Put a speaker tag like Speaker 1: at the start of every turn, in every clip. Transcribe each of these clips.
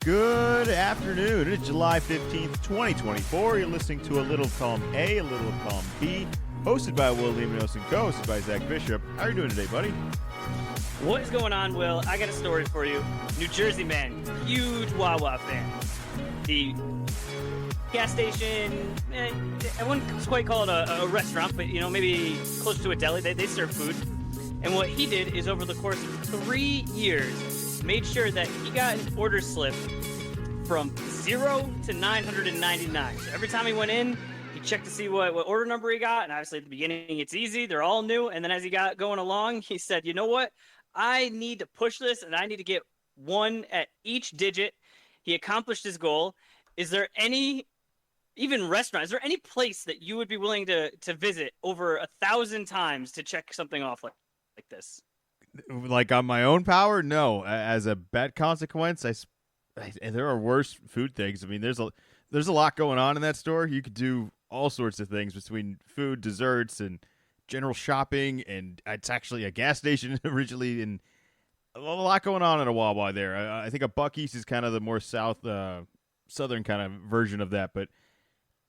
Speaker 1: Good afternoon. It's July 15th, 2024. You're listening to A Little Column A, A Little Column B, hosted by Will Leminos and co-hosted by Zach Bishop. How are you doing today, buddy?
Speaker 2: What is going on, Will? I got a story for you. New Jersey man, huge Wawa fan. The gas station, I wouldn't quite call it a restaurant, but, maybe close to a deli. They serve food. And what he did is over the course of 3 years, made sure that he got an order slip from 0 to 999. So every time he went in, he checked to see what order number he got. And obviously at the beginning, it's easy. They're all new. And then as he got going along, he said, you know what? I need to push this and I need to get one at each digit. He accomplished his goal. Is there any, even restaurant, is there any place that you would be willing to visit over 1,000 times to check something off like this?
Speaker 1: Like on my own power? No. As a bet consequence, there are worse food things. I mean, there's a lot going on in that store. You could do all sorts of things between food, desserts, and general shopping, and it's actually a gas station originally, and a lot going on in a Wawa there. I think a Buc-ee's is kind of the more southern kind of version of that, but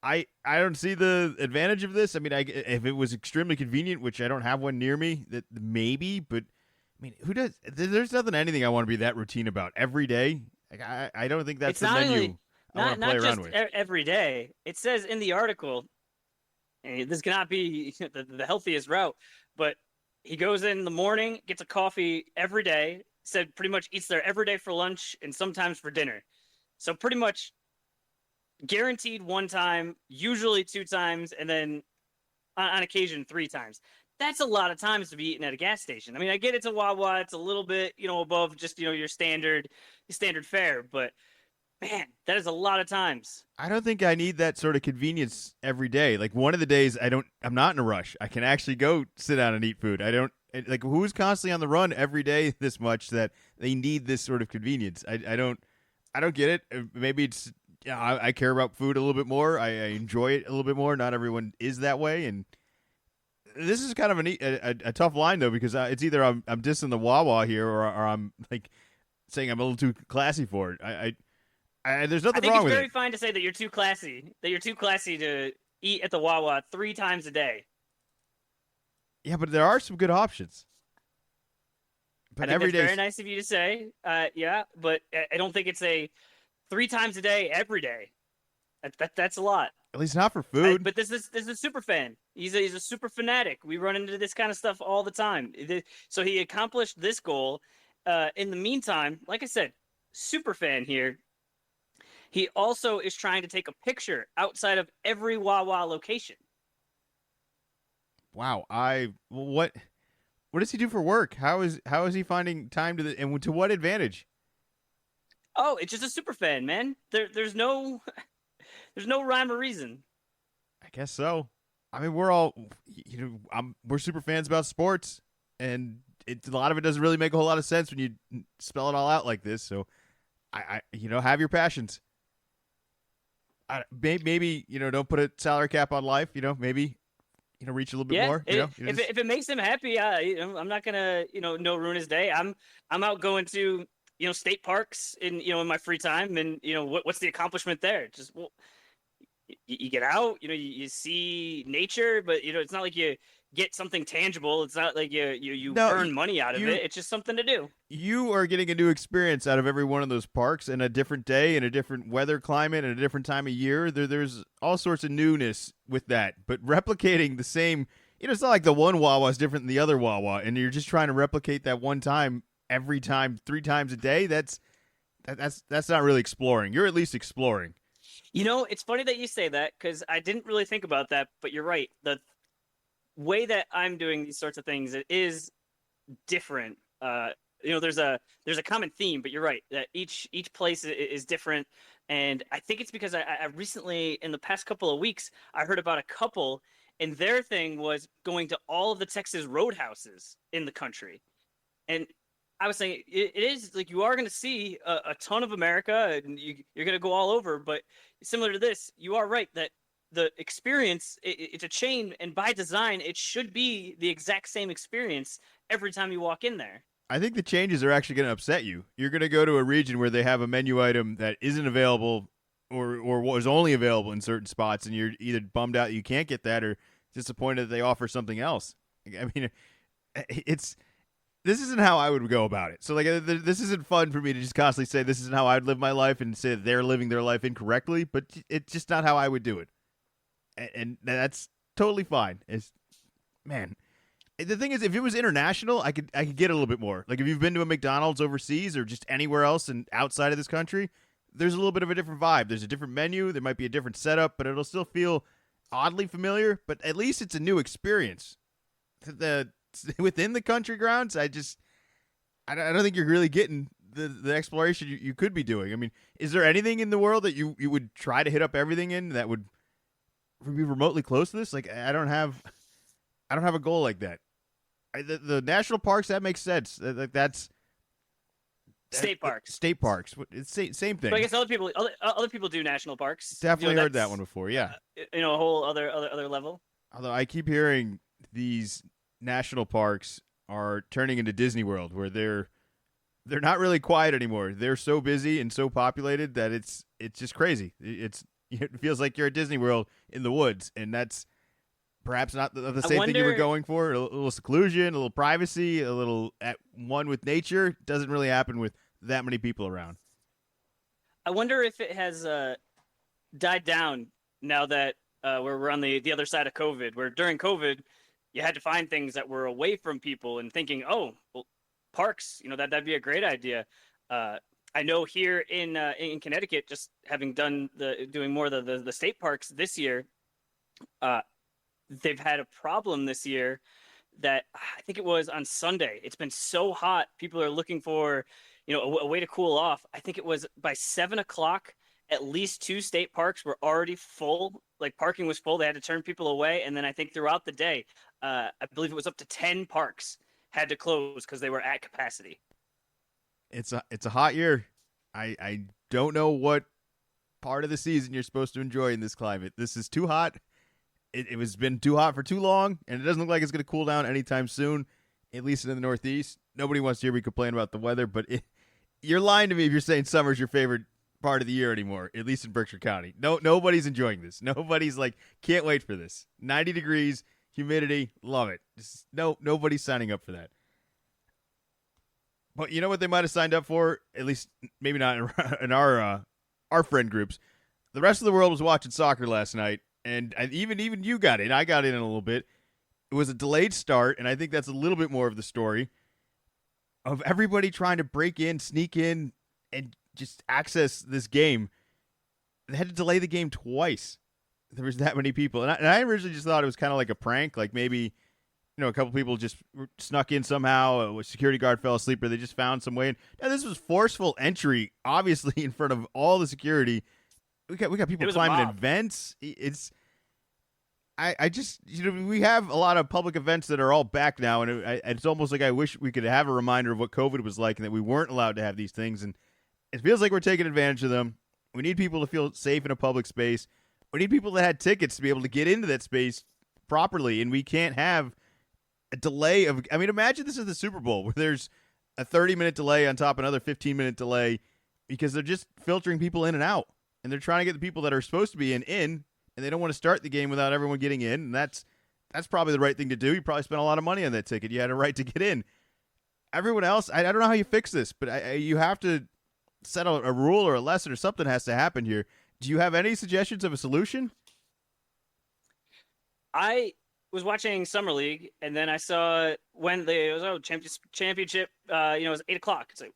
Speaker 1: I don't see the advantage of this. I mean, if it was extremely convenient, which I don't have one near me, that maybe, but I mean, who does? There's anything I want to be that routine about every day. Like, I don't think that's the menu I want to play around with.
Speaker 2: Every day. It says in the article, and this cannot be the healthiest route, but he goes in the morning, gets a coffee every day, said pretty much eats there every day for lunch and sometimes for dinner. So pretty much guaranteed one time, usually 2 times, and then on occasion 3 times. That's a lot of times to be eating at a gas station. I mean, I get it's a Wawa, it's a little bit, above just, your standard fare, but man, that is a lot of times.
Speaker 1: I don't think I need that sort of convenience every day. Like one of the days I'm not in a rush. I can actually go sit down and eat food. I don't like who's constantly on the run every day this much that they need this sort of convenience. I don't get it. Maybe it's I care about food a little bit more. I enjoy it a little bit more. Not everyone is that way, and this is kind of a tough line though, because it's either I'm dissing the Wawa here or I'm like saying I'm a little too classy for it. There's nothing wrong with it. I think
Speaker 2: it's very fine to say that you're too classy. That you're too classy to eat at the Wawa 3 times a day.
Speaker 1: Yeah, but there are some good options.
Speaker 2: But every day, very nice of you to say. Yeah, but I don't think it's a 3 times a day every day. That's a lot.
Speaker 1: At least not for food.
Speaker 2: But this is a super fan. He's a super fanatic. We run into this kind of stuff all the time. So he accomplished this goal. In the meantime, like I said, super fan here. He also is trying to take a picture outside of every Wawa location.
Speaker 1: Wow. What does he do for work? How is he finding time and to what advantage?
Speaker 2: Oh, it's just a super fan, man. There's no rhyme or reason.
Speaker 1: I guess so. I mean, we're all, we're super fans about sports, and a lot of it doesn't really make a whole lot of sense when you spell it all out like this. So, I have your passions. Maybe don't put a salary cap on life. Maybe reach a little bit more.
Speaker 2: If it makes him happy, I'm not gonna no ruin his day. I'm out going to state parks in my free time, and what's the accomplishment there? Just you get out, you see nature, but it's not like you get something tangible. It's not like you earn money out of it. It's just something to do.
Speaker 1: You are getting a new experience out of every one of those parks, and a different day, and a different weather climate, and a different time of year. There's all sorts of newness with that. But replicating the same, it's not like the one Wawa is different than the other Wawa, and you're just trying to replicate that one time every time 3 times a day. That's not really exploring. You're at least exploring.
Speaker 2: It's funny that you say that, because I didn't really think about that, but you're right. The way that I'm doing these sorts of things, it is different. There's a common theme, but you're right that each place is different. And I think it's because I recently, in the past couple of weeks, I heard about a couple, and their thing was going to all of the Texas roadhouses in the country. And I was saying it is like you are going to see a ton of America, and you're going to go all over. But similar to this, you are right that the experience, it's a chain, and by design, it should be the exact same experience every time you walk in there.
Speaker 1: I think the changes are actually going to upset you. You're going to go to a region where they have a menu item that isn't available or was only available in certain spots, and you're either bummed out you can't get that or disappointed that they offer something else. I mean, this isn't how I would go about it. So like, this isn't fun for me to just constantly say this isn't how I'd live my life and say that they're living their life incorrectly, but it's just not how I would do it, and that's totally fine. Man, the thing is, if it was international, I could get a little bit more. Like if you've been to a McDonald's overseas or just anywhere else and outside of this country, there's a little bit of a different vibe. There's a different menu. There might be a different setup, but it'll still feel oddly familiar. But at least it's a new experience. Within the country grounds, I don't think you're really getting the exploration you could be doing. I mean, is there anything in the world that you would try to hit up everything in that would be remotely close to this? Like I don't have a goal like that. The national parks, that makes sense. That's
Speaker 2: state parks.
Speaker 1: State parks. It's same thing.
Speaker 2: But I guess other people do national parks.
Speaker 1: Definitely heard that one before. Yeah.
Speaker 2: A whole other level.
Speaker 1: Although I keep hearing these national parks are turning into Disney World, where they're not really quiet anymore. They're so busy and so populated that it's just crazy. It feels like you're at Disney World in the woods, and that's perhaps not the same thing you were going for. A little seclusion, a little privacy, a little at one with nature. Doesn't really happen with that many people around.
Speaker 2: I wonder if it has died down now that we're on the other side of COVID, where during COVID, you had to find things that were away from people and thinking, oh, well, parks, that'd be a great idea. I know here in Connecticut, just having doing more of the state parks this year, they've had a problem this year that I think it was on Sunday. It's been so hot. People are looking for, a way to cool off. I think it was by 7:00, at least 2 state parks were already full. Like parking was full. They had to turn people away. And then I think throughout the day, I believe it was up to 10 parks had to close because they were at capacity.
Speaker 1: It's a hot year. I don't know what part of the season you're supposed to enjoy in this climate. This is too hot. It was been too hot for too long, and it doesn't look like it's going to cool down anytime soon, at least in the Northeast. Nobody wants to hear me complain about the weather, but you're lying to me if you're saying summer's your favorite part of the year anymore, at least in Berkshire County. Nobody's enjoying this. Nobody's like, can't wait for this. 90 degrees, humidity, love it. Nobody's signing up for that. But you know what they might have signed up for? At least maybe not in our friend groups. The rest of the world was watching soccer last night, and even you got in. I got in a little bit. It was a delayed start, and I think that's a little bit more of the story of everybody trying to break in, sneak in, and just access this game. They had to delay the game twice. There was that many people, and I originally just thought it was kind of like a prank, like maybe a couple people just snuck in somehow. A security guard fell asleep, or they just found some way. And now this was forceful entry, obviously in front of all the security. We got people climbing in vents. I just we have a lot of public events that are all back now, and it's almost like I wish we could have a reminder of what COVID was like and that we weren't allowed to have these things. And it feels like we're taking advantage of them. We need people to feel safe in a public space. We need people that had tickets to be able to get into that space properly, and we can't have a delay of. I mean, imagine this is the Super Bowl where there's a 30-minute delay on top of another 15-minute delay because they're just filtering people in and out, and they're trying to get the people that are supposed to be in, and they don't want to start the game without everyone getting in, and that's probably the right thing to do. You probably spent a lot of money on that ticket. You had a right to get in. Everyone else, I don't know how you fix this, but you have to set a rule or a lesson or something has to happen here. Do you have any suggestions of a solution?
Speaker 2: I was watching Summer League, and then I saw when it was championship. It was 8:00. It's like,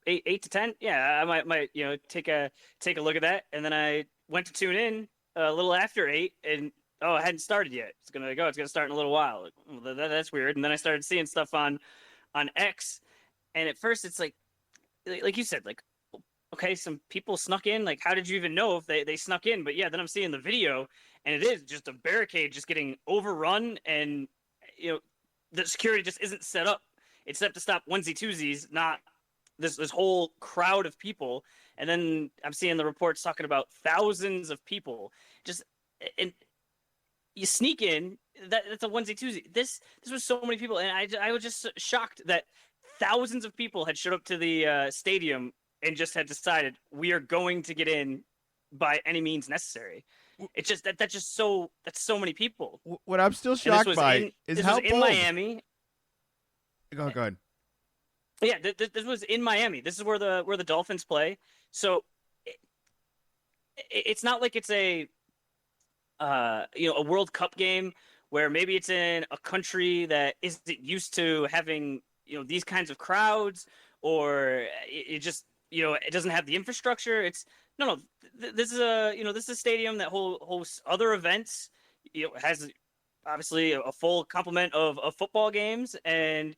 Speaker 2: eight to 10. Yeah, I might take a look at that, and then I went to tune in a little after 8, and it hadn't started yet. It's gonna start in a little while. Well, that's weird. And then I started seeing stuff on X, and at first it's like you said, like, okay, some people snuck in. Like, how did you even know if they snuck in? But yeah, then I'm seeing the video, and it is just a barricade just getting overrun, and the security just isn't set up. It's set up to stop onesie-twosies, not this whole crowd of people. And then I'm seeing the reports talking about thousands of people. And you sneak in, that's a onesie-twosie. This was so many people, and I was just shocked that thousands of people had showed up to the stadium and just had decided we are going to get in by any means necessary. It's just that's so many people.
Speaker 1: What I'm still shocked by is how
Speaker 2: in
Speaker 1: bold.
Speaker 2: Miami.
Speaker 1: Go ahead.
Speaker 2: Yeah, this was in Miami. This is where the Dolphins play. So it's not like it's a a World Cup game where maybe it's in a country that isn't used to having these kinds of crowds, or it just it doesn't have the infrastructure. It's no. This is a stadium that hosts other events. Has obviously a full complement of football games, and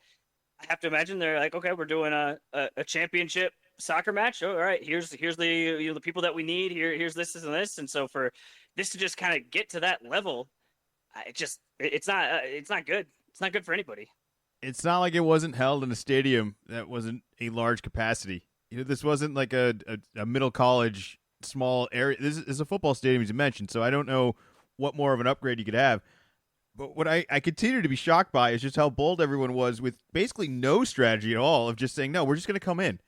Speaker 2: I have to imagine they're like, okay, we're doing a championship soccer match. Oh, all right, here's the the people that we need. Here's this and this, and so for this to just kind of get to that level, it's not good. It's not good for anybody.
Speaker 1: It's not like it wasn't held in a stadium that wasn't a large capacity. This wasn't like a middle college small area. This is a football stadium, as you mentioned, so I don't know what more of an upgrade you could have. But what I continue to be shocked by is just how bold everyone was with basically no strategy at all of just saying, no, we're just going to come in.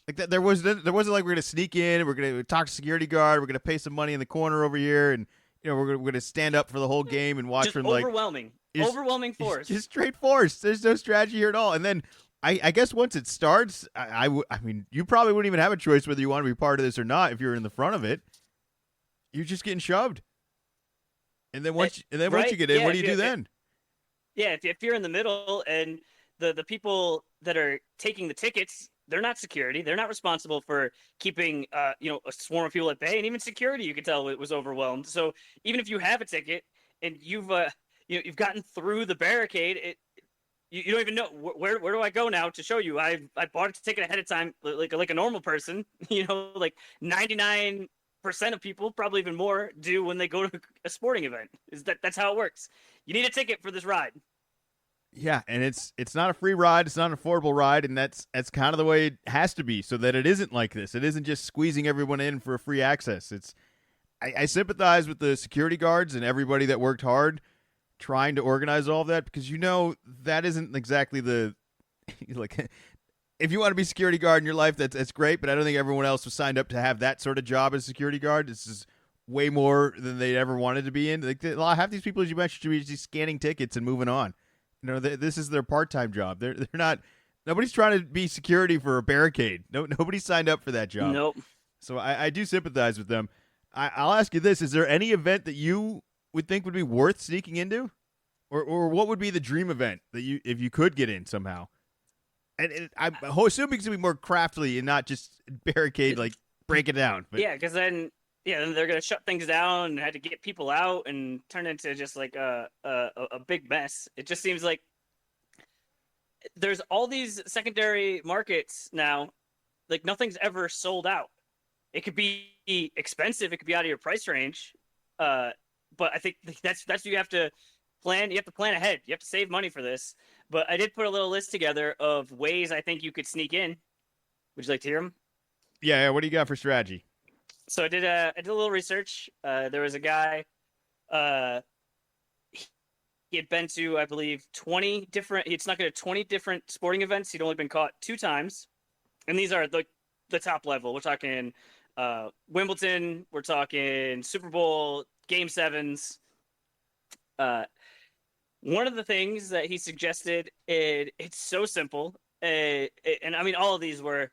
Speaker 1: Like that, there wasn't like we're going to sneak in, we're going to talk to security guard, we're going to pay some money in the corner over here, and we're going to stand up for the whole game and watch
Speaker 2: just
Speaker 1: from
Speaker 2: overwhelming force.
Speaker 1: Just straight force. There's no strategy here at all. And then I guess once it starts, I mean, you probably wouldn't even have a choice whether you want to be part of this or not if you're in the front of it. You're just getting shoved. And then once you get in, what do you do then?
Speaker 2: Yeah, if you're in the middle and the people that are taking the tickets, they're not security. They're not responsible for keeping a swarm of people at bay. And even security, you could tell it was overwhelmed. So even if you have a ticket and you've gotten through the barricade, you don't even know where do I go now to show you I bought a ticket ahead of time like a normal person. Like 99% of people, probably even more, do when they go to a sporting event. That's how it works. You need a ticket for this ride.
Speaker 1: Yeah, and it's not a free ride, it's not an affordable ride, and that's kind of the way it has to be, so that it isn't like this. It isn't just squeezing everyone in for free access. I sympathize with the security guards and everybody that worked hard trying to organize all of that, because that isn't exactly the like. If you want to be a security guard in your life, that's great, but I don't think everyone else was signed up to have that sort of job as a security guard. This is way more than they ever wanted to be in. Like half these people, as you mentioned, should be just scanning tickets and moving on. This is their part-time job. They're not. Nobody's trying to be security for a barricade. Nobody signed up for that job.
Speaker 2: Nope.
Speaker 1: So I do sympathize with them. I'll ask you this: is there any event that you would think would be worth sneaking into, or what would be the dream event that if you could get in somehow? And I'm assuming it's going to be more craftily and not just barricade, like break it down. But.
Speaker 2: Yeah, because then they're going to shut things down and had to get people out and turn into just like a big mess. It just seems like there's all these secondary markets now. Like nothing's ever sold out. It could be expensive. It could be out of your price range. But I think that's what you have to plan. You have to plan ahead. You have to save money for this. But I did put a little list together of ways I think you could sneak in. Would you like to hear them?
Speaker 1: Yeah. What do you got for strategy?
Speaker 2: So I did a little research. There was a guy. He had been to, I believe, 20 different. He'd snuck into 20 different sporting events. He'd only been caught 2 times, and these are the top level. We're talking Wimbledon. We're talking Super Bowl, Game 7s. One of the things that he suggested, it's so simple, and I mean, all of these were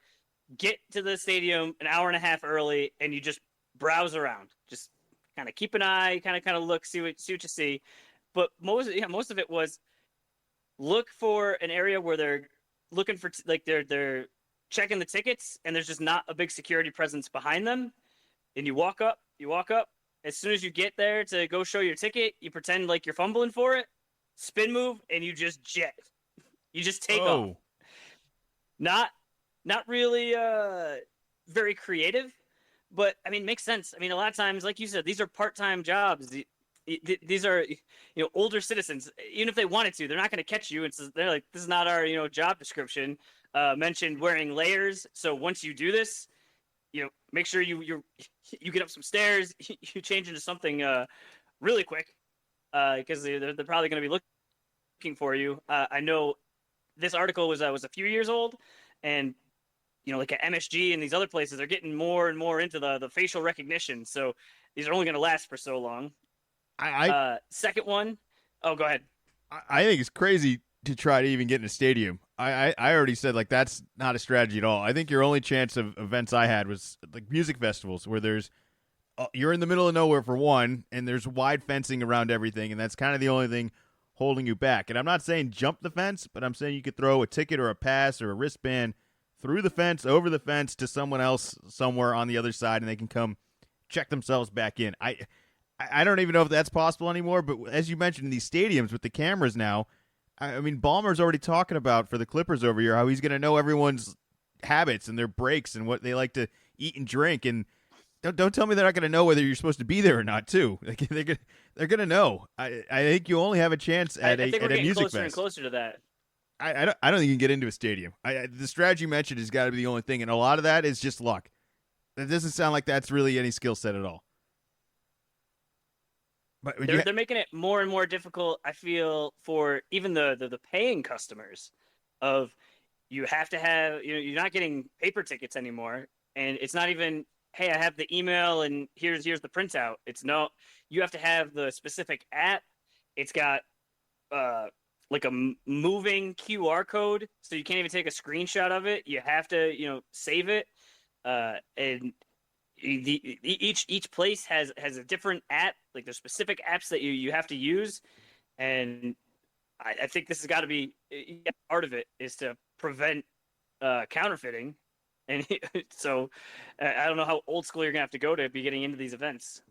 Speaker 2: get to the stadium an hour and a half early, and you just browse around, just kind of keep an eye, kind of look, see what you see. But most of it was look for an area where they're looking for they're checking the tickets, and there's just not a big security presence behind them. And you walk up. As soon as you get there to go show your ticket, you pretend like you're fumbling for it. Spin move, and you just jet. You just take off. Not really very creative, but I mean, makes sense. I mean, a lot of times, like you said, these are part-time jobs. These are older citizens. Even if they wanted to, they're not going to catch you. They're like, this is not our job description. Mentioned wearing layers. So once you do this, make sure you get up some stairs. You change into something really quick. Because they're probably going to be looking for you. I know this article was a few years old, and like at MSG and these other places, they're getting more and more into the facial recognition. So these are only going to last for so long.
Speaker 1: I
Speaker 2: Second one, oh, go ahead.
Speaker 1: I think it's crazy to try to even get in a stadium. I already said like that's not a strategy at all. I think your only chance of events I had was like music festivals where there's you're in the middle of nowhere for one, and there's wide fencing around everything, and that's kind of the only thing holding you back. And I'm not saying jump the fence, but I'm saying you could throw a ticket or a pass or a wristband through the fence, over the fence to someone else somewhere on the other side, and they can come check themselves back in. I don't even know if that's possible anymore, but as you mentioned, in these stadiums with the cameras now, I mean, Ballmer's already talking about for the Clippers over here how he's going to know everyone's habits and their breaks and what they like to eat and drink. And don't tell me they're not going to know whether you're supposed to be there or not, too. Like, they're going to know. I think you only have a chance at
Speaker 2: I think we're
Speaker 1: a
Speaker 2: getting
Speaker 1: music
Speaker 2: closer
Speaker 1: fest.
Speaker 2: and closer to that.
Speaker 1: I don't think you can get into a stadium. The strategy you mentioned has got to be the only thing, and a lot of that is just luck. That doesn't sound like that's really any skill set at all. But
Speaker 2: They're making it more and more difficult, I feel, for even the paying customers. Of you have to have, you're not getting paper tickets anymore, and it's not even, hey, I have the email and here's the printout. It's no, you have to have the specific app. It's got like a moving QR code, so you can't even take a screenshot of it. You have to save it, and each place has a different app. Like there's specific apps that you have to use, and I think this has got to be part of it is to prevent counterfeiting. And so I don't know how old school you're gonna have to go to be getting into these events.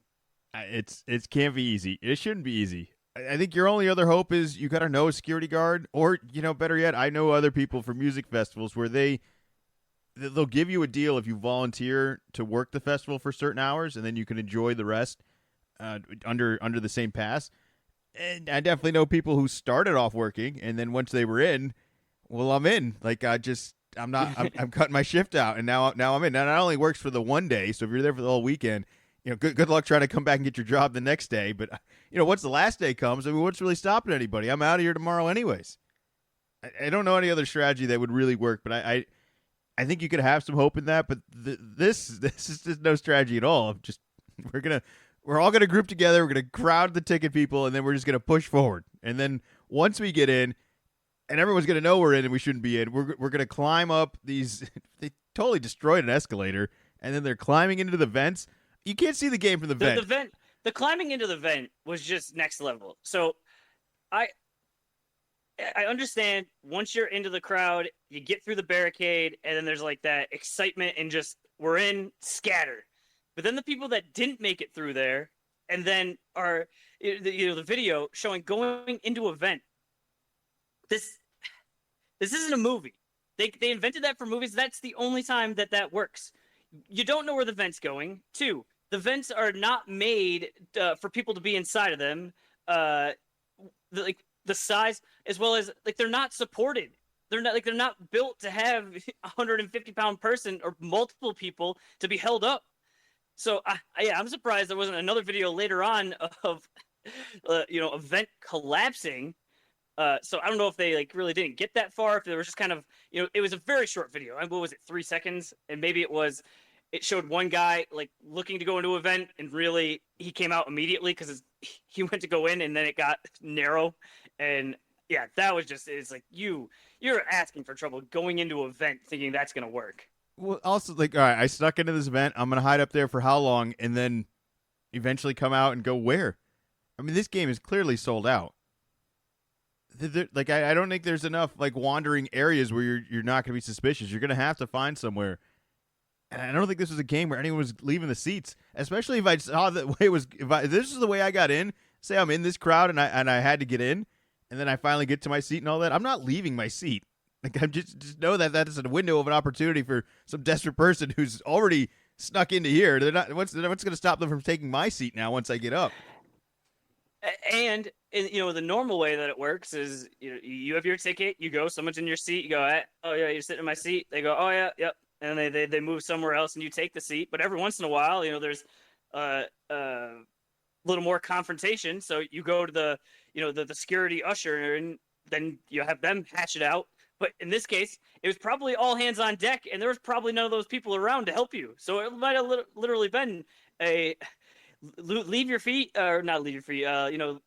Speaker 1: It can't be easy. It shouldn't be easy. I think your only other hope is you got to know a security guard, or better yet, I know other people from music festivals where they'll give you a deal if you volunteer to work the festival for certain hours, and then you can enjoy the rest under the same pass. And I definitely know people who started off working, and then once they were in, well, I'm in. Like I'm cutting my shift out, and now I'm in. Now, not only works for the one day, so if you're there for the whole weekend, good luck trying to come back and get your job the next day. But once the last day comes, I mean, what's really stopping anybody? I'm out of here tomorrow, anyways. I don't know any other strategy that would really work, but I think you could have some hope in that. But this is just no strategy at all. We're all gonna group together. We're gonna crowd the ticket people, and then we're just gonna push forward. And then once we get in, and everyone's gonna know we're in, and we shouldn't be in. We're gonna climb up these. They totally destroyed an escalator, and then they're climbing into the vents. You can't see the game from the vent.
Speaker 2: The climbing into the vent was just next level. So, I understand once you're into the crowd, you get through the barricade, and then there's like that excitement and just we're in, scatter. But then the people that didn't make it through there, and then are the video showing going into a vent. This isn't a movie. They invented that for movies. That's the only time that works. You don't know where the vent's going. 2, the vents are not made for people to be inside of them. The size, as well as like they're not supported. They're not built to have a 150-pound person or multiple people to be held up. So I'm surprised there wasn't another video later on of a vent collapsing. So I don't know if they like really didn't get that far. If there was just kind of it was a very short video. What was it, 3 seconds? And maybe it showed one guy like looking to go into an event, and really he came out immediately because he went to go in, and then it got narrow. And yeah, that was it's like you're asking for trouble going into an event thinking that's gonna work.
Speaker 1: Well, also, like, all right, I snuck into this event. I'm going to hide up there for how long, and then eventually come out and go where? I mean, this game is clearly sold out. Like, I don't think there's enough, like, wandering areas where you're not going to be suspicious. You're going to have to find somewhere. And I don't think this was a game where anyone was leaving the seats, especially if I saw the way it was. If this is the way I got in, say I'm in this crowd and I had to get in, and then I finally get to my seat and all that, I'm not leaving my seat. Like, I'm just know that is a window of an opportunity for some desperate person who's already snuck into here. They're not. What's going to stop them from taking my seat now once I get up?
Speaker 2: And the normal way that it works is you have your ticket, you go, someone's in your seat, you go, oh yeah, you're sitting in my seat. They go, oh yeah, yep, and they move somewhere else, and you take the seat. But every once in a while, there's a little more confrontation. So you go to the security usher, and then you have them hash it out. But in this case, it was probably all hands on deck, and there was probably none of those people around to help you. So it might have literally been a leave your feet, or not leave your feet. You're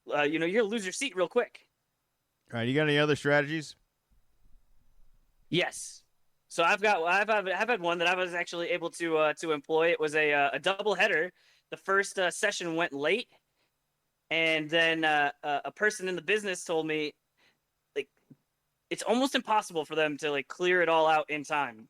Speaker 2: gonna lose your seat real quick.
Speaker 1: All right, you got any other strategies?
Speaker 2: Yes. So I've had one that I was actually able to employ. It was a double header. The first session went late, and then a person in the business told me, like, it's almost impossible for them to like clear it all out in time.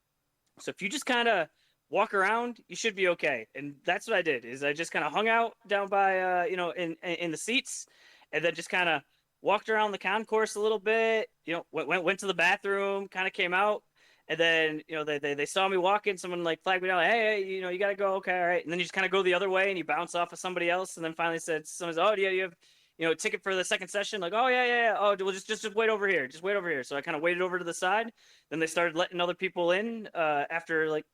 Speaker 2: So if you just kind of walk around, you should be okay. And that's what I did. Is I just kind of hung out down by in the seats, and then just kind of walked around the concourse a little bit. Went to the bathroom, kind of came out, and then they saw me walking. Someone like flagged me down, like, hey, you gotta go. Okay, all right. And then you just kind of go the other way, and you bounce off of somebody else, and then finally someone said, oh, yeah, you have a ticket for the second session. Like, oh yeah. Oh, well, just wait over here. Just wait over here. So I kind of waited over to the side. Then they started letting other people in after like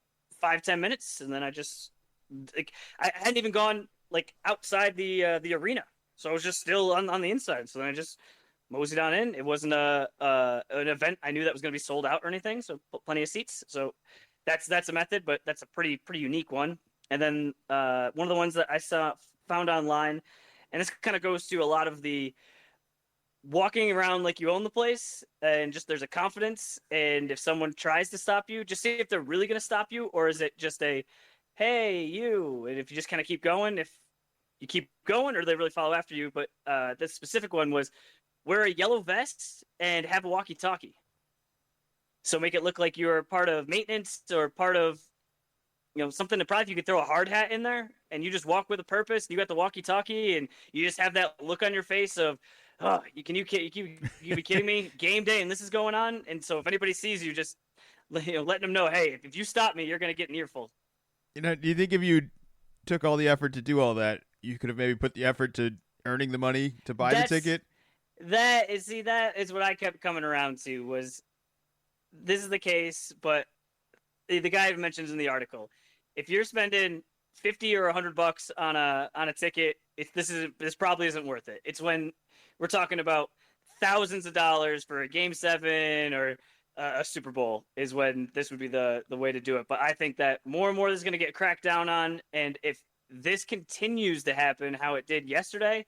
Speaker 2: 5-10 minutes, and then I hadn't even gone like outside the arena, so I was just still on the inside. So then I just moseyed on in. It wasn't an event I knew that was going to be sold out or anything, so plenty of seats. So that's a method, but that's a pretty unique one. And then one of the ones that I found online, and this kind of goes to a lot of the walking around like you own the place, and just there's a confidence, and if someone tries to stop you, just see if they're really going to stop you, or is it just a hey you, and if you just kind of keep going, if you keep going, or they really follow after you. But this specific one was wear a yellow vest and have a walkie-talkie, so make it look like you're part of maintenance or part of something. That probably you could throw a hard hat in there, and you just walk with a purpose. You got the walkie-talkie, and you just have that look on your face of, oh, you be kidding me? Game day, and this is going on. And so if anybody sees you, just letting them know, hey, if you stop me, you're going to get an earful.
Speaker 1: Do you think if you took all the effort to do all that, you could have maybe put the effort to earning the money to buy the ticket?
Speaker 2: That is what I kept coming around to, was this is the case, but the guy mentions in the article, if you're spending $50 or $100 on a ticket, this probably isn't worth it. It's when we're talking about thousands of dollars for a Game 7 or a Super Bowl is when this would be the way to do it. But I think that more and more this is going to get cracked down on, and if this continues to happen how it did yesterday,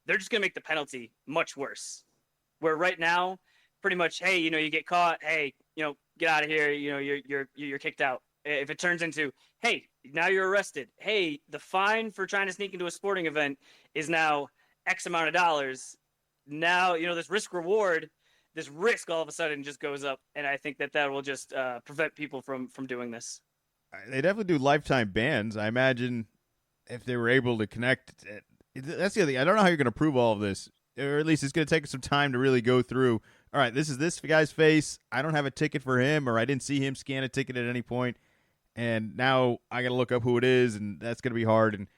Speaker 2: they're just going to make the penalty much worse. Where right now, pretty much, hey, you get caught, hey, get out of here, you're kicked out. If it turns into, hey, now you're arrested, hey, the fine for trying to sneak into a sporting event is now X amount of dollars. Now, this risk all of a sudden just goes up, and I think that will just prevent people from doing this.
Speaker 1: They definitely do lifetime bans. I imagine if they were able to connect, that's the other thing. I don't know how you're going to prove all of this, or at least it's going to take some time to really go through. All right, this is this guy's face. I don't have a ticket for him, or I didn't see him scan a ticket at any point, and now I got to look up who it is, and that's going to be hard.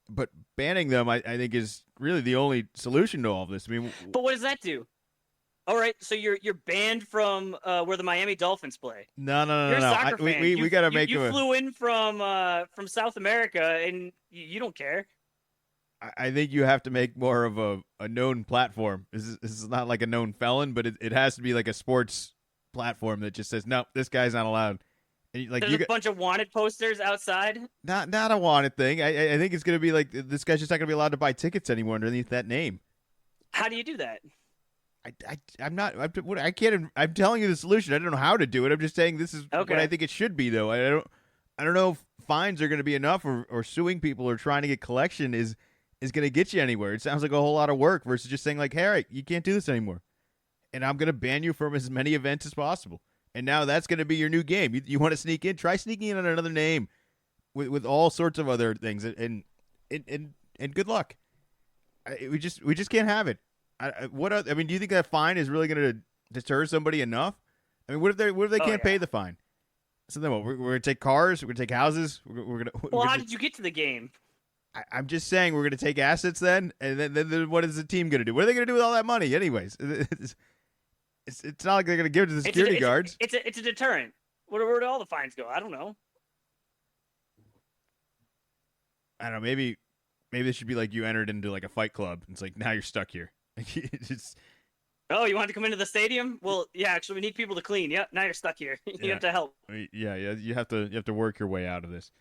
Speaker 1: But banning them, I think, is really the only solution to all of this. I mean,
Speaker 2: but what does that do? All right, so you're banned from where the Miami Dolphins play.
Speaker 1: No.
Speaker 2: You're a soccer fan.
Speaker 1: We got to make
Speaker 2: you flew in from South America, and you don't care.
Speaker 1: I think you have to make more of a known platform. This is not like a known felon, but it has to be like a sports platform that just says, no, this guy's not allowed. And
Speaker 2: there's a bunch of wanted posters outside.
Speaker 1: Not a wanted thing. I think it's going to be like this guy's just not going to be allowed to buy tickets anymore underneath that name.
Speaker 2: How do you do that?
Speaker 1: I'm not. I can't. I'm telling you the solution. I don't know how to do it. I'm just saying this is what I think it should be, though. I don't know if fines are going to be enough, or suing people or trying to get collection is going to get you anywhere. It sounds like a whole lot of work versus just saying like, hey, you can't do this anymore, and I'm going to ban you from as many events as possible. And now that's going to be your new game. You want to sneak in? Try sneaking in on another name with all sorts of other things, and good luck. We just can't have it. Do you think that fine is really going to deter somebody enough? I mean, what if they can't pay the fine? So then what? We're going to take cars. We're going to take houses.
Speaker 2: Well, how did you get to the game?
Speaker 1: I'm just saying we're going to take assets then, and then what is the team going to do? What are they going to do with all that money, anyways? It's not like they're going to give it to the security guards.
Speaker 2: It's a deterrent. Where do all the fines go? I don't know.
Speaker 1: I don't know. Maybe this should be like you entered into like a fight club. It's like now you're stuck here.
Speaker 2: Oh, you want to come into the stadium? Well, yeah, actually, we need people to clean. Yep, now you're stuck here. You have to help.
Speaker 1: Yeah. You have to work your way out of this.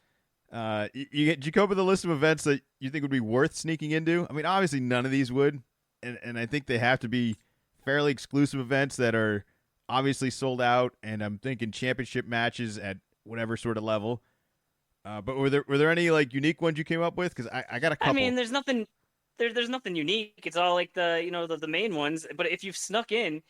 Speaker 1: Did you come up with a list of events that you think would be worth sneaking into? I mean, obviously none of these would, and I think they have to be fairly exclusive events that are obviously sold out. And I'm thinking championship matches at whatever sort of level. But were there any like unique ones you came up with? Because I got a couple.
Speaker 2: I mean, there's nothing there's nothing unique. It's all like the main ones. But if you've snuck in,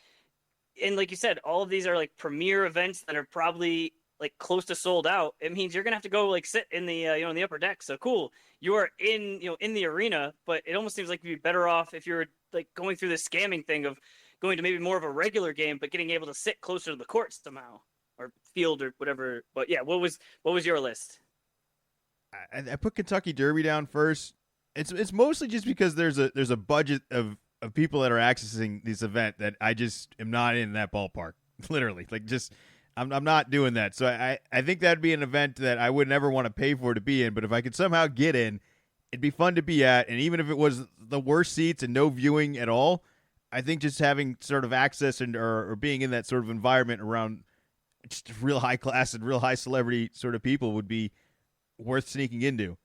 Speaker 2: and like you said, all of these are like premier events that are probably like close to sold out. It means you're gonna have to go like sit in the in the upper deck. So cool, you are in in the arena, but it almost seems like you'd be better off if you're like going through this scamming thing of going to maybe more of a regular game, but getting able to sit closer to the court somehow or field or whatever. But yeah, what was your list?
Speaker 1: I put Kentucky Derby down first. It's mostly just because there's a budget of people that are accessing this event that I just am not in that ballpark. Literally, like just I'm not doing that. So I think that'd be an event that I would never want to pay for to be in. But if I could somehow get in, it'd be fun to be at. And even if it was the worst seats and no viewing at all, I think just having sort of access and or being in that sort of environment around just real high class and real high celebrity sort of people would be worth sneaking into.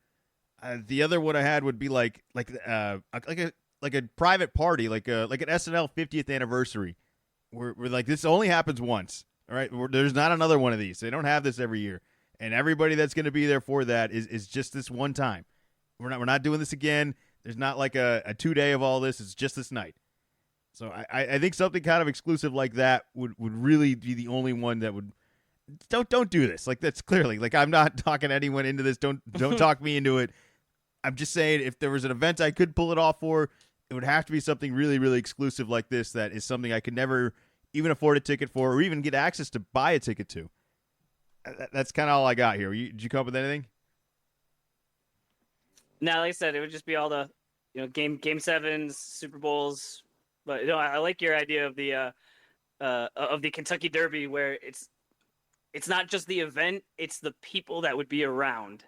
Speaker 1: The other one I had would be like a private party, like an SNL 50th anniversary, where like this only happens once. All right, there's not another one of these. They don't have this every year, and everybody that's going to be there for that is just this one time. We're not doing this again. There's not like a 2-day of all this. It's just this night. So I think something kind of exclusive like that would really be the only one that would. Don't do this. Like that's clearly like I'm not talking anyone into this. Don't talk me into it. I'm just saying if there was an event I could pull it off for, it would have to be something really, really exclusive like this that is something I could never even afford a ticket for or even get access to buy a ticket to. That's kind of all I got here. Did you come up with anything?
Speaker 2: Now, like I said, it would just be all the game sevens, Super Bowls. But I like your idea of the Kentucky Derby where it's not just the event, it's the people that would be around.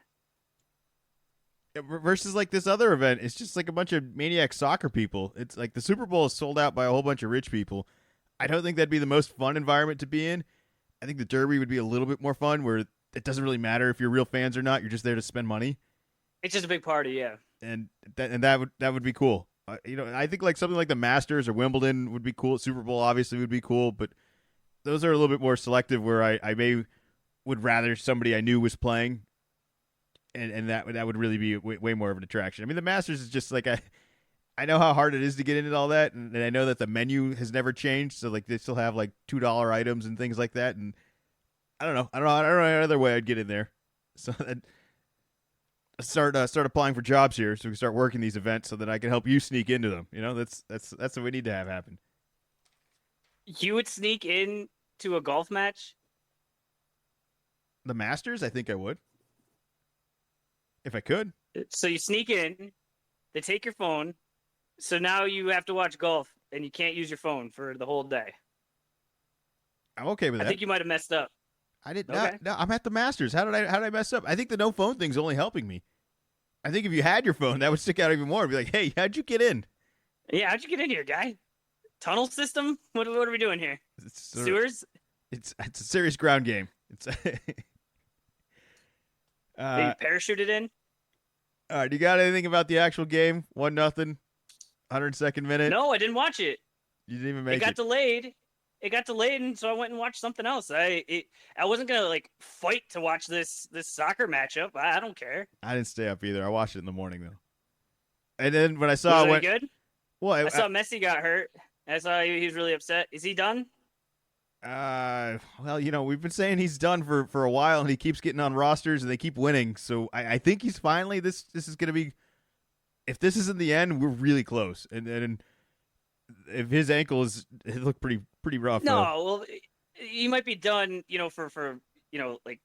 Speaker 1: Versus like this other event, it's just like a bunch of maniac soccer people. It's like the Super Bowl is sold out by a whole bunch of rich people. I don't think that'd be the most fun environment to be in. I think the Derby would be a little bit more fun where it doesn't really matter if you're real fans or not. You're just there to spend money.
Speaker 2: It's just a big party, yeah.
Speaker 1: And that would be cool. I think like something like the Masters or Wimbledon would be cool. Super Bowl obviously would be cool, but those are a little bit more selective where I would rather somebody I knew was playing. And that would really be way more of an attraction. I mean, the Masters is just like I know how hard it is to get into all that, and I know that the menu has never changed, so like they still have like $2 items and things like that. And I don't know any other way I'd get in there. So start applying for jobs here, so we can start working these events, so that I can help you sneak into them. That's what we need to have happen.
Speaker 2: You would sneak in to a golf match?
Speaker 1: The Masters, I think I would. If I could.
Speaker 2: So you sneak in, they take your phone, so now you have to watch golf, and you can't use your phone for the whole day.
Speaker 1: I'm okay with that.
Speaker 2: I think you might have messed up.
Speaker 1: I did not. Okay. No, I'm at the Masters. How did I mess up? I think the no phone thing's only helping me. I think if you had your phone, that would stick out even more and be like, hey, how'd you get in?
Speaker 2: Yeah, how'd you get in here, guy? Tunnel system? What are we doing here? Sewers?
Speaker 1: It's a serious ground game. It's
Speaker 2: you parachuted in?
Speaker 1: All right, you got anything about the actual game? 1-0, 102nd minute.
Speaker 2: No, I didn't watch it.
Speaker 1: You didn't even make it.
Speaker 2: It got delayed. It got delayed, and so I went and watched something else. I wasn't gonna like fight to watch this soccer matchup. I don't care.
Speaker 1: I didn't stay up either. I watched it in the morning though. And then when I saw
Speaker 2: it good?
Speaker 1: Well,
Speaker 2: I saw Messi got hurt. I saw he was really upset. Is he done?
Speaker 1: Well, we've been saying he's done for a while, and he keeps getting on rosters, and they keep winning. So I think he's finally this is going to be. If this isn't the end, we're really close. And if his ankle it looked pretty rough.
Speaker 2: No, well, he might be done. For like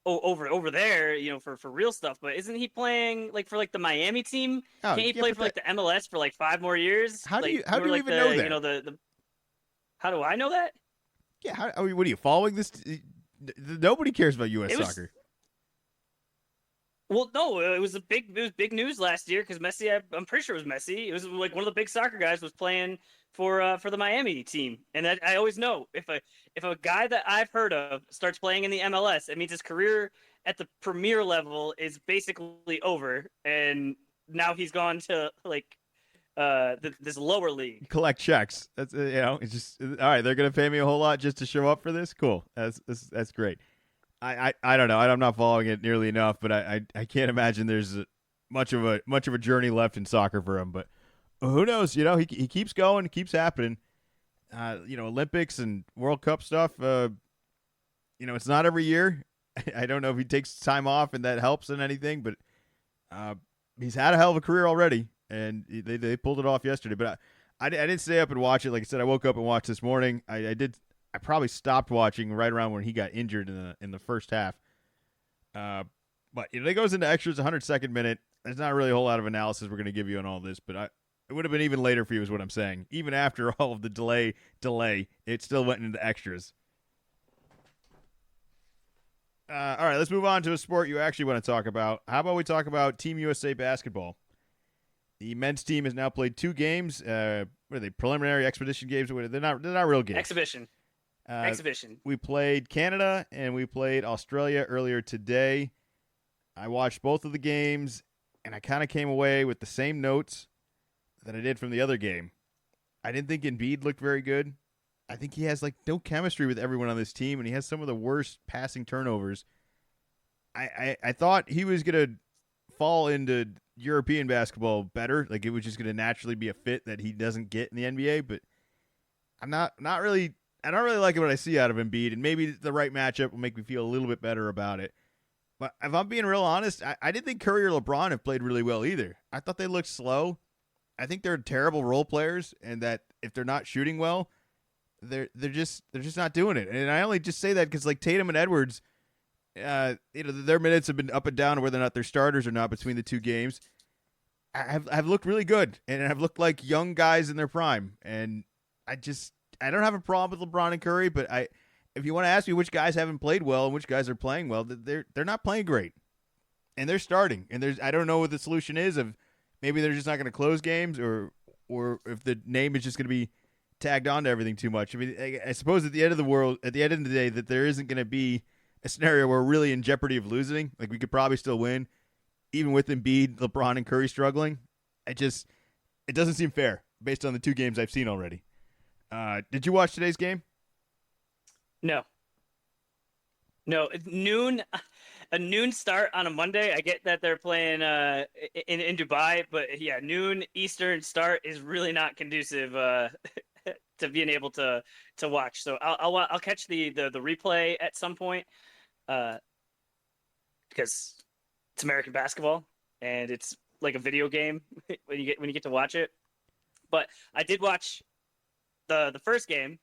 Speaker 2: over there. For real stuff. But isn't he playing like for like the Miami team? Can't he play for like the MLS for like 5 more years?
Speaker 1: How do you
Speaker 2: like
Speaker 1: even know that?
Speaker 2: How do I know that?
Speaker 1: Yeah, what are you following this? Nobody cares about U.S. soccer.
Speaker 2: Well, no, it was big news last year because Messi. I'm pretty sure it was Messi. It was like one of the big soccer guys was playing for the Miami team, and that I always know if a guy that I've heard of starts playing in the MLS, it means his career at the premier level is basically over, and now he's gone to like this lower league.
Speaker 1: Collect checks. That's it's just all right. They're gonna pay me a whole lot just to show up for this. Cool. That's great. I don't know. I'm not following it nearly enough, but I can't imagine there's much of a journey left in soccer for him. But who knows? He keeps going, it keeps happening. Olympics and World Cup stuff. It's not every year. I don't know if he takes time off and that helps in anything, but he's had a hell of a career already, and they pulled it off yesterday. But I didn't stay up and watch it. Like I said, I woke up and watched this morning. I did. I probably stopped watching right around when he got injured in the first half. But it goes into extras, 102nd minute. There's not really a whole lot of analysis we're going to give you on all this, but it would have been even later for you, is what I'm saying. Even after all of the delay, it still went into extras. All right, let's move on to a sport you actually want to talk about. How about we talk about Team USA basketball? The men's team has now played 2 games. What are they? Preliminary expedition games? They're not real games.
Speaker 2: Exhibition.
Speaker 1: We played Canada and we played Australia earlier today. I watched both of the games, and I kind of came away with the same notes that I did from the other game. I didn't think Embiid looked very good. I think he has no chemistry with everyone on this team, and he has some of the worst passing turnovers. I thought he was going to fall into European basketball better. Like, it was just going to naturally be a fit that he doesn't get in the NBA, but I'm not really. I don't really like what I see out of Embiid, and maybe the right matchup will make me feel a little bit better about it. But if I'm being real honest, I didn't think Curry or LeBron have played really well either. I thought they looked slow. I think they're terrible role players, and that if they're not shooting well, they're just not doing it. And I only just say that because Tatum and Edwards, their minutes have been up and down, whether or not they're starters or not between the 2 games. Have looked really good, and have looked like young guys in their prime. And I don't have a problem with LeBron and Curry, but if you want to ask me which guys haven't played well and which guys are playing well, they're not playing great, and they're starting. And I don't know what the solution is. Of maybe they're just not going to close games, or if the name is just going to be tagged on to everything too much. I mean, I suppose at the end of the day, that there isn't going to be a scenario where we're really in jeopardy of losing. Like, we could probably still win, even with Embiid, LeBron, and Curry struggling. It doesn't seem fair based on the 2 games I've seen already. Did you watch today's game?
Speaker 2: No. A noon start on a Monday. I get that they're playing in Dubai, but yeah, noon Eastern start is really not conducive to being able to watch. So I'll catch the replay at some point because it's American basketball and it's like a video game when you get to watch it. But I did watch the first game.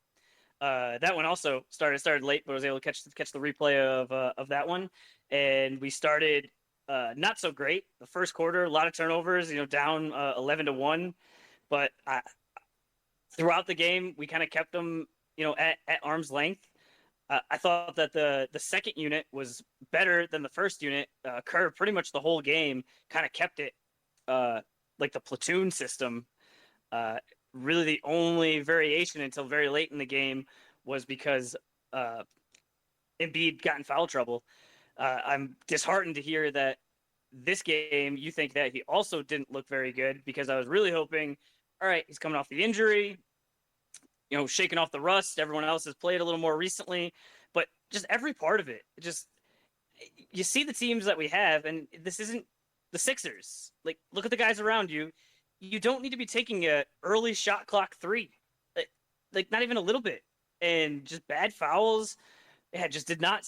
Speaker 2: That one also started late, but I was able to catch the replay of that one. And we started not so great. The first quarter, a lot of turnovers, down 11-1. But throughout the game, we kind of kept them, at arm's length. I thought that the second unit was better than the first unit. Kerr pretty much the whole game kind of kept it like the platoon system. Really, the only variation until very late in the game was because Embiid got in foul trouble. I'm disheartened to hear that this game you think that he also didn't look very good, because I was really hoping, all right, he's coming off the injury, shaking off the rust. Everyone else has played a little more recently, but just every part of it, you see the teams that we have, and this isn't the Sixers. Like, look at the guys around you. You don't need to be taking a early shot clock 3, like not even a little bit, and just bad fouls. Yeah, just did not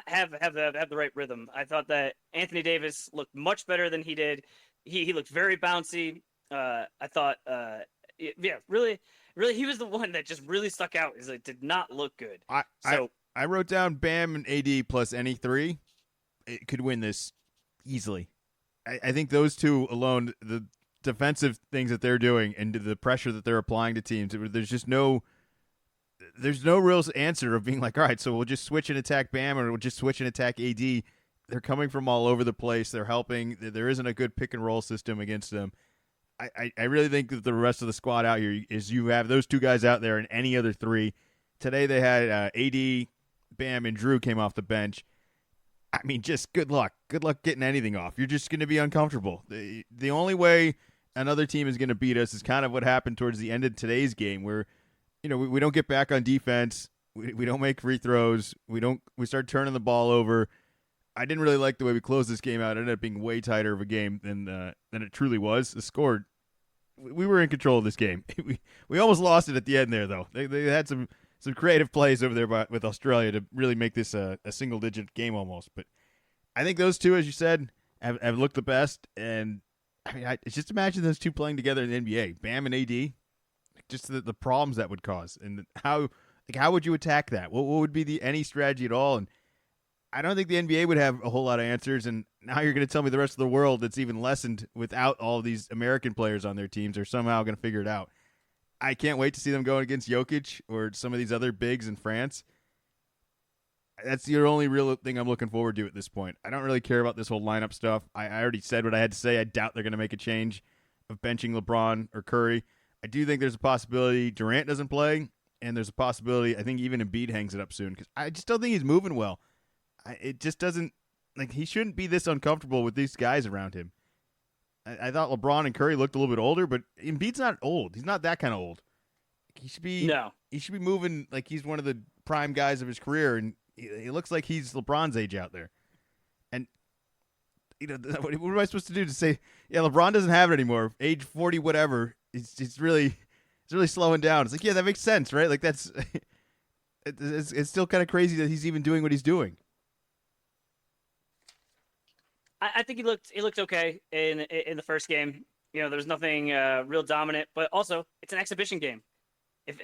Speaker 2: have the right rhythm. I thought that Anthony Davis looked much better than he did. He looked very bouncy. I thought, really, he was the one that just really stuck out. Is it did not look good.
Speaker 1: I wrote down Bam and AD plus any 3. It could win this easily. I think those 2 alone, the defensive things that they're doing and the pressure that they're applying to teams, there's no real answer of being like, all right, so we'll just switch and attack Bam, or we'll just switch and attack AD. They're coming from all over the place. They're helping. There isn't a good pick and roll system against them. I really think that the rest of the squad out here is you have those two guys out there and any other three. Today they had AD, Bam, and Drew came off the bench. I mean, just good luck. Good luck getting anything off. You're just going to be uncomfortable. The only way another team is going to beat us is kind of what happened towards the end of today's game where, we don't get back on defense. We don't make free throws. We start turning the ball over. I didn't really like the way we closed this game out. It ended up being way tighter of a game than it truly was. The score, we were in control of this game. we almost lost it at the end there, though. They had some creative plays over there with Australia to really make this a single-digit game almost. But I think those two, as you said, have looked the best. And, I mean, just imagine those two playing together in the NBA, Bam and AD, just the problems that would cause. And how would you attack that? What would be any strategy at all? And I don't think the NBA would have a whole lot of answers, and now you're going to tell me the rest of the world it's even lessened without all these American players on their teams are somehow going to figure it out. I can't wait to see them going against Jokic or some of these other bigs in France. That's the only real thing I'm looking forward to at this point. I don't really care about this whole lineup stuff. I already said what I had to say. I doubt they're going to make a change of benching LeBron or Curry. I do think there's a possibility Durant doesn't play, and there's a possibility I think even Embiid hangs it up soon because I just don't think he's moving well. It just doesn't he shouldn't be this uncomfortable with these guys around him. I thought LeBron and Curry looked a little bit older, but Embiid's not old. He's not that kind of old. He should be moving like he's one of the prime guys of his career, and he looks like he's LeBron's age out there. And what am I supposed to do to say? Yeah, LeBron doesn't have it anymore. Age 40, whatever. It's really slowing down. It's like, yeah, that makes sense, right? Like that's it's still kind of crazy that he's even doing what he's doing.
Speaker 2: I think he looked okay in the first game. There was nothing real dominant, but also it's an exhibition game. If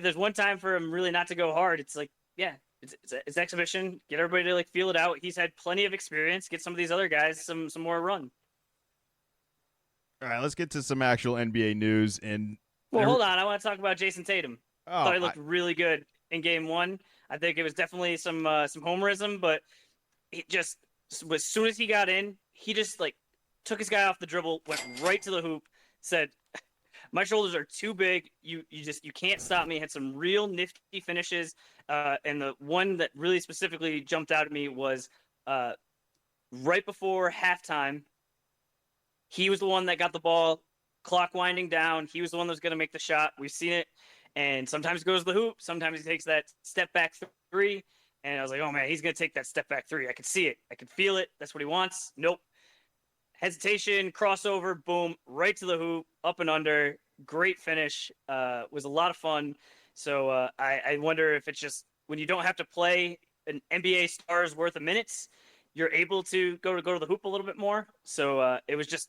Speaker 2: there's one time for him really not to go hard, it's like, yeah, it's exhibition. Get everybody to feel it out. He's had plenty of experience. Get some of these other guys some more run.
Speaker 1: All right, let's get to some actual NBA news.
Speaker 2: Hold on. I want to talk about Jason Tatum. I thought he looked really good in game one. I think it was definitely some homerism, but it just as soon as he got in, he just took his guy off the dribble, went right to the hoop, said, "My shoulders are too big. You can't stop me." Had some real nifty finishes, and the one that really specifically jumped out at me was right before halftime. He was the one that got the ball, clock winding down. He was the one that was going to make the shot. We've seen it, and sometimes it goes to the hoop. Sometimes he takes that step back three. And I was like, oh, man, he's going to take that step back three. I could see it. I could feel it. That's what he wants. Nope. Hesitation, crossover, boom, right to the hoop, up and under. Great finish. Was a lot of fun. So I wonder if it's just when you don't have to play an NBA star's worth of minutes, you're able to go to the hoop a little bit more. So it was just,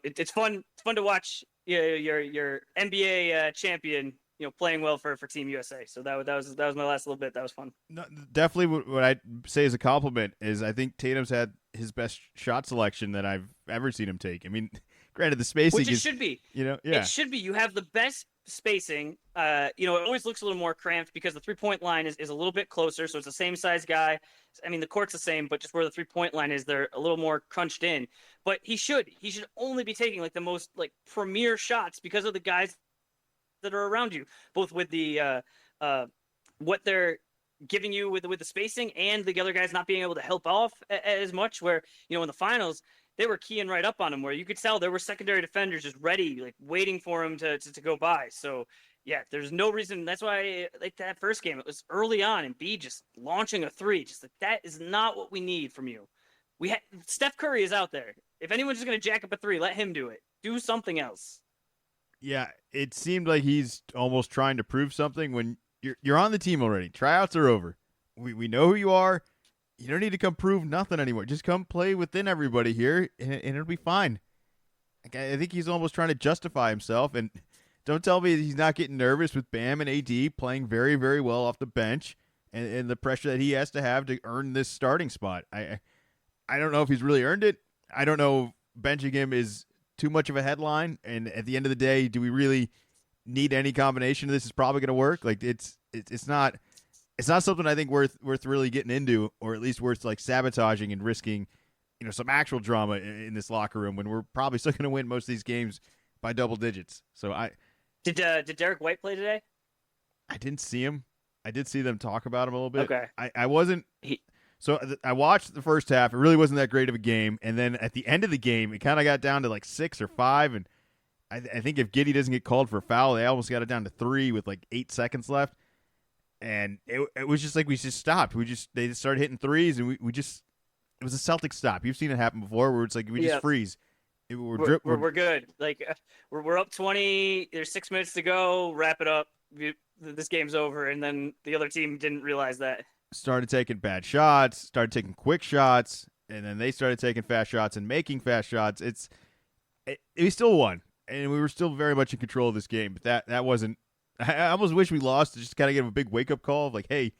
Speaker 2: it's fun. It's fun to watch your NBA champion playing well for Team USA. So that was my last little bit. That was fun.
Speaker 1: No, definitely what I'd say as a compliment is I think Tatum's had his best shot selection that I've ever seen him take. I mean, granted, the spacing
Speaker 2: Which it should be.
Speaker 1: Yeah.
Speaker 2: It should be. You have the best spacing. It always looks a little more cramped because the three-point line is a little bit closer, so it's the same size guy. I mean, the court's the same, but just where the three-point line is, they're a little more crunched in. But he should only be taking the most premier shots because of the guys that are around you, both with the what they're giving you with the spacing and the other guys not being able to help off as much. Where in the finals they were keying right up on him, where you could tell there were secondary defenders just ready, waiting for him to go by. So yeah, there's no reason. That's why that first game, it was early on, and B just launching a three, just that is not what we need from you. Steph Curry is out there. If anyone's just gonna jack up a three, let him do it. Do something else.
Speaker 1: Yeah, it seemed like he's almost trying to prove something when you're on the team already. Tryouts are over. We know who you are. You don't need to come prove nothing anymore. Just come play within everybody here, and it'll be fine. I think he's almost trying to justify himself. And don't tell me he's not getting nervous with Bam and AD playing very, very well off the bench and the pressure that he has to have to earn this starting spot. I don't know if he's really earned it. I don't know if benching him is too much of a headline, and at the end of the day, do we really need any combination of this? Is probably going to work. It's not it's not something I think worth really getting into, or at least worth like sabotaging and risking, some actual drama in this locker room when we're probably still going to win most of these games by double digits. So
Speaker 2: Did Derek White play today?
Speaker 1: I didn't see him. I did see them talk about him a little bit.
Speaker 2: Okay.
Speaker 1: I wasn't. So I watched the first half. It really wasn't that great of a game. And then at the end of the game, it kind of got down to like 6 or 5. And I think if Giddey doesn't get called for a foul, they almost got it down to 3 with like 8 seconds left. And it was just like we just stopped. They just started hitting threes, and we just it was a Celtic stop. You've seen it happen before, where it's like we just freeze.
Speaker 2: We're good. Like we're up 20. There's 6 minutes to go. Wrap it up. This game's over. And then the other team didn't realize that.
Speaker 1: Started taking bad shots. Started taking quick shots, and then they started taking fast shots and making fast shots. We still won, and we were still very much in control of this game. But that wasn't. I almost wish we lost to just kind of give a big wake up call of like, hey,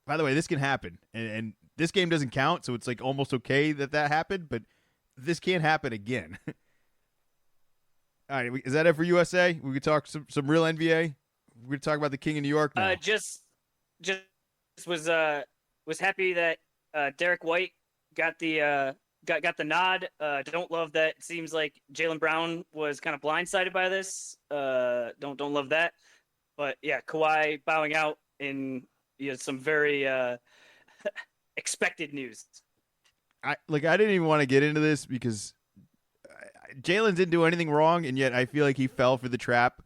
Speaker 1: by the way, this can happen, and this game doesn't count, so it's like almost okay that happened, but this can't happen again. All right, is that it for USA? We could talk some real NBA. We're gonna talk about the King of New York now.
Speaker 2: Just was happy that Derek White got the nod. Don't love that. It seems like Jaylen Brown was kind of blindsided by this. Don't love that. But yeah, Kawhi bowing out in some very expected news.
Speaker 1: I didn't even want to get into this because Jalen didn't do anything wrong, and yet I feel like he fell for the trap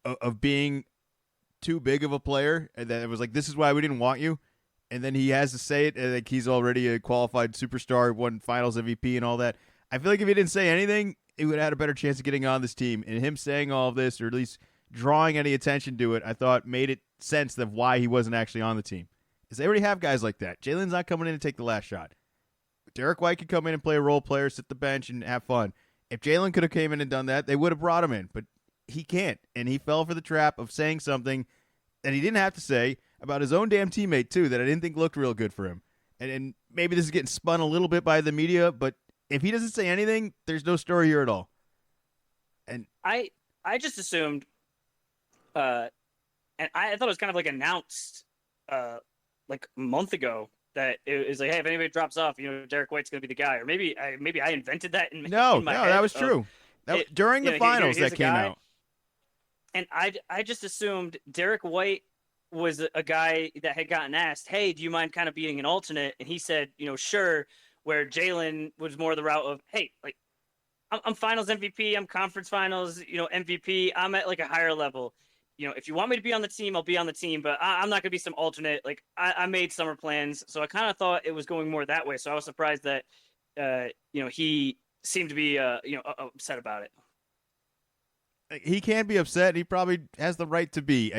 Speaker 1: of being too big of a player, and that it was like, this is why we didn't want you. And then he has to say it, and like he's already a qualified superstar, won Finals MVP and all that. I feel like if he didn't say anything, he would have had a better chance of getting on this team. And him saying all of this, or at least drawing any attention to it, I thought made it sense of why he wasn't actually on the team. Because they already have guys like that. Jalen's not coming in to take the last shot. Derek White could come in and play a role player, sit the bench, and have fun. If Jalen could have came in and done that, they would have brought him in. But he can't. And he fell for the trap of saying something that he didn't have to say about his own damn teammate, too, that I didn't think looked real good for him. And maybe this is getting spun a little bit by the media, but if he doesn't say anything, there's no story here at all. And
Speaker 2: I just assumed, and I thought it was kind of like announced like a month ago that it was like, hey, if anybody drops off, Derek White's going to be the guy. Or maybe I invented that in my head.
Speaker 1: That was true. During the finals that came out.
Speaker 2: And I just assumed Derek White was a guy that had gotten asked, hey, do you mind kind of being an alternate? And he said, sure, where Jalen was more the route of, hey, like, I'm finals MVP, I'm conference finals, MVP, I'm at like a higher level. If you want me to be on the team, I'll be on the team, but I'm not going to be some alternate. Like, I made summer plans, so I kind of thought it was going more that way. So I was surprised that, he seemed to be, upset about it.
Speaker 1: He can be upset. He probably has the right to be.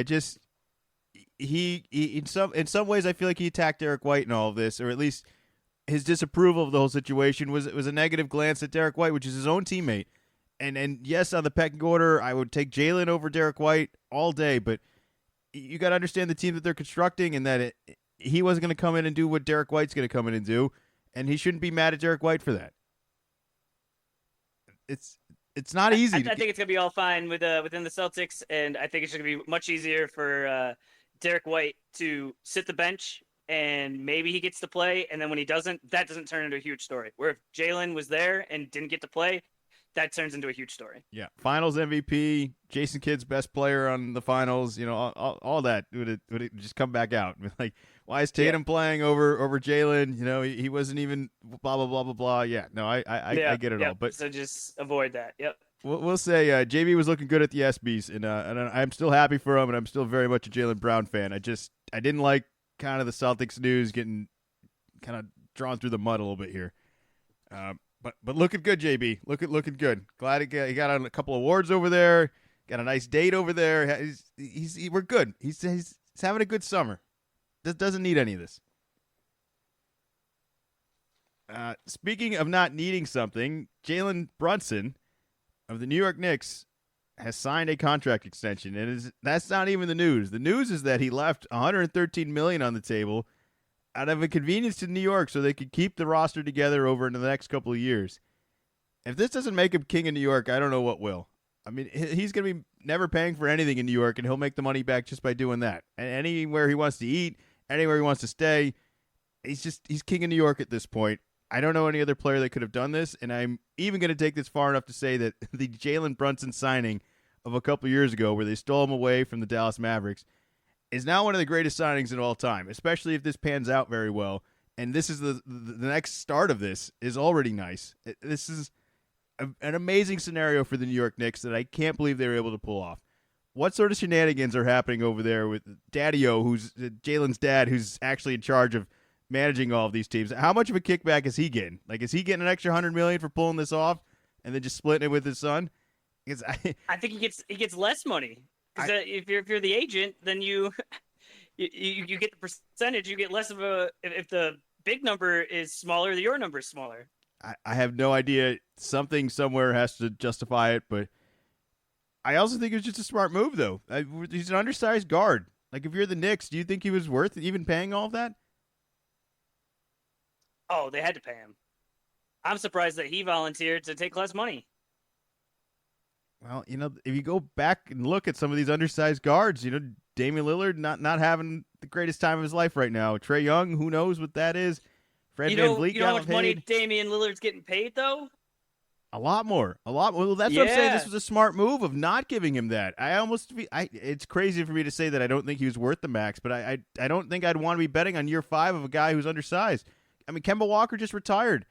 Speaker 1: He in some ways, I feel like he attacked Derek White in all of this, or at least his disapproval of the whole situation was a negative glance at Derek White, which is his own teammate. And yes, on the pecking order, I would take Jalen over Derek White all day, but you got to understand the team that they're constructing, and that he wasn't going to come in and do what Derek White's going to come in and do, and he shouldn't be mad at Derek White for that. It's not easy.
Speaker 2: I think it's going to be all fine within the Celtics, and I think it's going to be much easier for Derek White to sit the bench, and maybe he gets to play, and then when he doesn't, that doesn't turn into a huge story. Where if Jalen was there and didn't get to play, that turns into a huge story.
Speaker 1: Yeah, Finals MVP, Jason Kidd's best player on the Finals. All that would it just come back out? Like, why is Tatum playing over Jalen? He wasn't even blah blah blah blah blah. Yeah, no, I get it all. But
Speaker 2: so just avoid that. Yep.
Speaker 1: We'll say JB was looking good at the ESPYs, and I'm still happy for him, and I'm still very much a Jaylen Brown fan. I didn't like kind of the Celtics news getting kind of drawn through the mud a little bit here. But looking good, JB. Looking good. Glad he got on a couple awards over there. Got a nice date over there. We're good. He's having a good summer. Doesn't need any of this. Speaking of not needing something, Jalen Brunson of the New York Knicks has signed a contract extension, and that's not even the news. The news is that he left $113 million on the table out of a convenience to New York so they could keep the roster together over into the next couple of years. If this doesn't make him king of New York, I don't know what will. I mean, he's going to be never paying for anything in New York, and he'll make the money back just by doing that. And anywhere he wants to eat, anywhere he wants to stay. He's king of New York at this point. I don't know any other player that could have done this, and I'm even going to take this far enough to say that the Jalen Brunson signing of a couple years ago, where they stole him away from the Dallas Mavericks, is now one of the greatest signings in all time, especially if this pans out very well. And this is the next start of this is already nice. This is an amazing scenario for the New York Knicks that I can't believe they were able to pull off. What sort of shenanigans are happening over there with Daddy-O, who's Jalen's dad, who's actually in charge of managing all of these teams? How much of a kickback is he getting? Like, is he getting an extra $100 million for pulling this off and then just splitting it with his son? Because
Speaker 2: I think he gets less money. Because if you're the agent, then you get the percentage. You get less of a if the big number is smaller, your number is smaller.
Speaker 1: I have no idea. Something somewhere has to justify it, but I also think it was just a smart move, though. He's an undersized guard. Like, if you're the Knicks, do you think he was worth even paying all of that?
Speaker 2: Oh, they had to pay him. I'm surprised that he volunteered to take less money.
Speaker 1: Well, if you go back and look at some of these undersized guards, Damian Lillard not having the greatest time of his life right now. Trae Young, who knows what that is. Fred VanVleet
Speaker 2: you know how much money Damian Lillard's getting paid, though?
Speaker 1: A lot more. Well, that's what I'm saying. This was a smart move of not giving him that. It's crazy for me to say that I don't think he was worth the max, but I don't think I'd want to be betting on year 5 of a guy who's undersized. I mean, Kemba Walker just retired.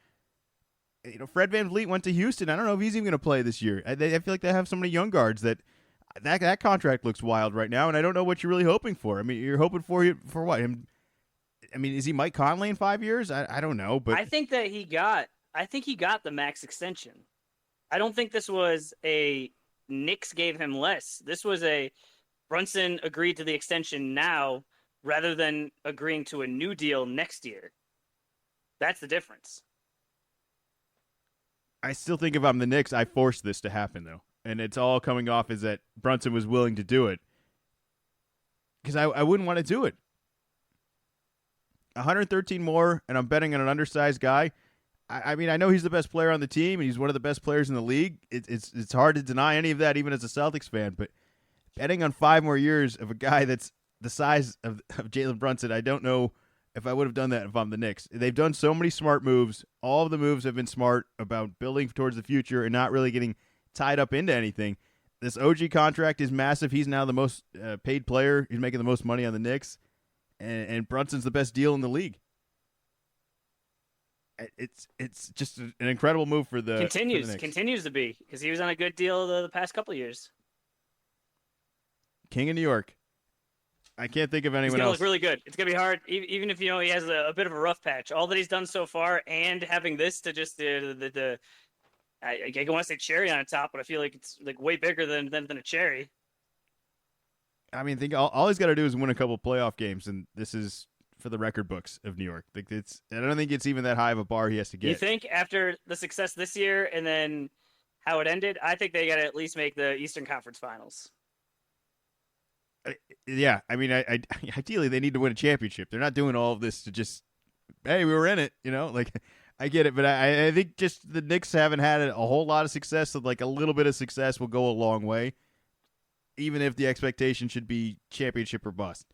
Speaker 1: Fred VanVleet went to Houston. I don't know if he's even going to play this year. I feel like they have so many young guards that contract looks wild right now, and I don't know what you're really hoping for. I mean, you're hoping for what? I mean, is he Mike Conley in 5 years? I don't know, but
Speaker 2: I think he got the max extension. I don't think this was a Knicks gave him less. This was a Brunson agreed to the extension now rather than agreeing to a new deal next year. That's the difference.
Speaker 1: I still think if I'm the Knicks, I forced this to happen, though. And it's all coming off is that Brunson was willing to do it. Because I wouldn't want to do it. 113 more, and I'm betting on an undersized guy. I mean, I know he's the best player on the team, and he's one of the best players in the league. It's hard to deny any of that, even as a Celtics fan. But betting on 5 more years of a guy that's the size of Jalen Brunson, I don't know if I would have done that if I'm the Knicks. They've done so many smart moves. All of the moves have been smart about building towards the future and not really getting tied up into anything. This OG contract is massive. He's now the most paid player. He's making the most money on the Knicks. And Brunson's the best deal in the league. It's just an incredible move for the
Speaker 2: continues to be, because he was on a good deal the past couple of years.
Speaker 1: King of New York. I can't think of anyone else.
Speaker 2: It's going to look really good. It's going to be hard, even if he has a bit of a rough patch. All that he's done so far, and having this to just I want to say cherry on top, but I feel like it's like way bigger than a cherry.
Speaker 1: I mean, think all he's got to do is win a couple playoff games, and this is for the record books of New York. Like I don't think it's even that high of a bar he has to get.
Speaker 2: You think after the success this year and then how it ended, I think they got to at least make the Eastern Conference Finals.
Speaker 1: Yeah, I mean, ideally they need to win a championship. They're not doing all of this to just, hey, we were in it, Like, I get it, but I think just the Knicks haven't had a whole lot of success. So like a little bit of success will go a long way, even if the expectation should be championship or bust.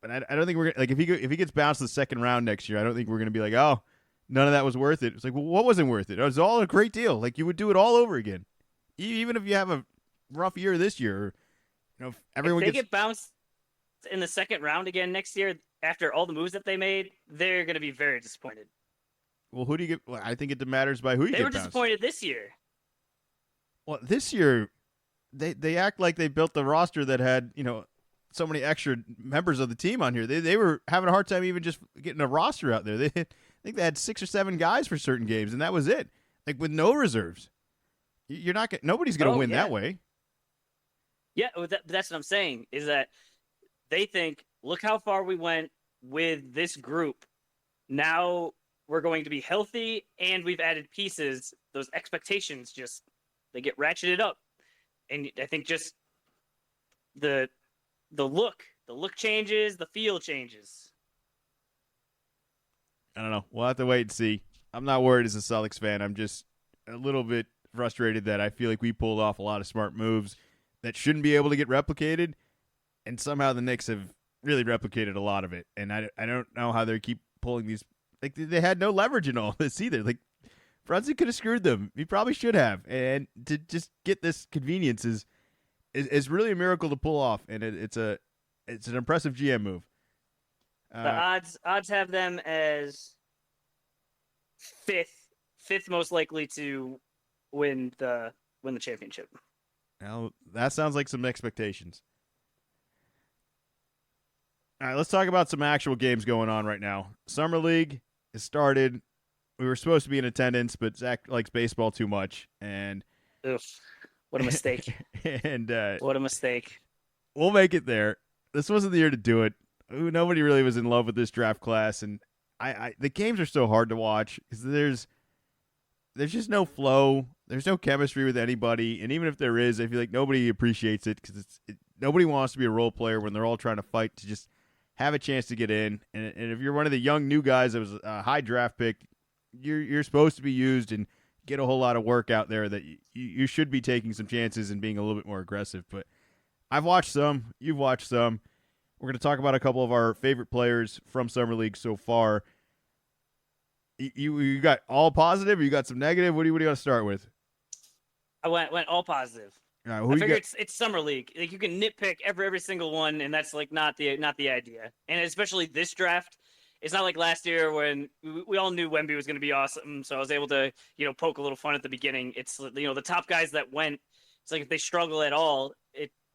Speaker 1: But I don't think we're like if he gets bounced to the second round next year, I don't think we're gonna be like, oh, none of that was worth it. It's like, well, what wasn't worth it? It was all a great deal. Like you would do it all over again, even if you have a rough year this year. If everyone
Speaker 2: if they get bounced in the second round again next year after all the moves that they made, they're going to be very disappointed.
Speaker 1: Well, who do you get? Well, I think it matters by who you get.
Speaker 2: They were disappointed this year.
Speaker 1: Well, this year, they act like they built the roster that had so many extra members of the team on here. They were having a hard time even just getting a roster out there. I think they had 6 or 7 guys for certain games, and that was it. Like with no reserves, nobody's going to win that way.
Speaker 2: Yeah, that's what I'm saying, is that they think, look how far we went with this group. Now we're going to be healthy, and we've added pieces. Those expectations they get ratcheted up. And I think just the look changes, the feel changes.
Speaker 1: I don't know. We'll have to wait and see. I'm not worried as a Celtics fan. I'm just a little bit frustrated that I feel like we pulled off a lot of smart moves that shouldn't be able to get replicated, and somehow the Knicks have really replicated a lot of it, and I don't know how they keep pulling these. Like they had no leverage in all this either. Like Brunson could have screwed them. He probably should have, and to just get this convenience is really a miracle to pull off, and it's an impressive GM move.
Speaker 2: The odds have them as fifth most likely to win the championship.
Speaker 1: Well, that sounds like some expectations. All right, let's talk about some actual games going on right now. Summer League has started. We were supposed to be in attendance, but Zach likes baseball too much, and
Speaker 2: ugh, what a mistake!
Speaker 1: and
Speaker 2: what a mistake!
Speaker 1: We'll make it there. This wasn't the year to do it. Nobody really was in love with this draft class, and the games are so hard to watch because there's just no flow. There's no chemistry with anybody, and even if there is, I feel like nobody appreciates it because nobody wants to be a role player when they're all trying to fight to just have a chance to get in. And if you're one of the young new guys that was a high draft pick, you're supposed to be used and get a whole lot of work out there that you should be taking some chances and being a little bit more aggressive. But I've watched some. You've watched some. We're going to talk about a couple of our favorite players from Summer League so far. You got all positive or you got some negative? What do you want to start with?
Speaker 2: I went all positive.
Speaker 1: Right,
Speaker 2: I figure it's Summer League. Like you can nitpick every single one, and that's like not the idea. And especially this draft, it's not like last year when we all knew Wemby was going to be awesome. So I was able to poke a little fun at the beginning. It's the top guys that went. It's like if they struggle at all,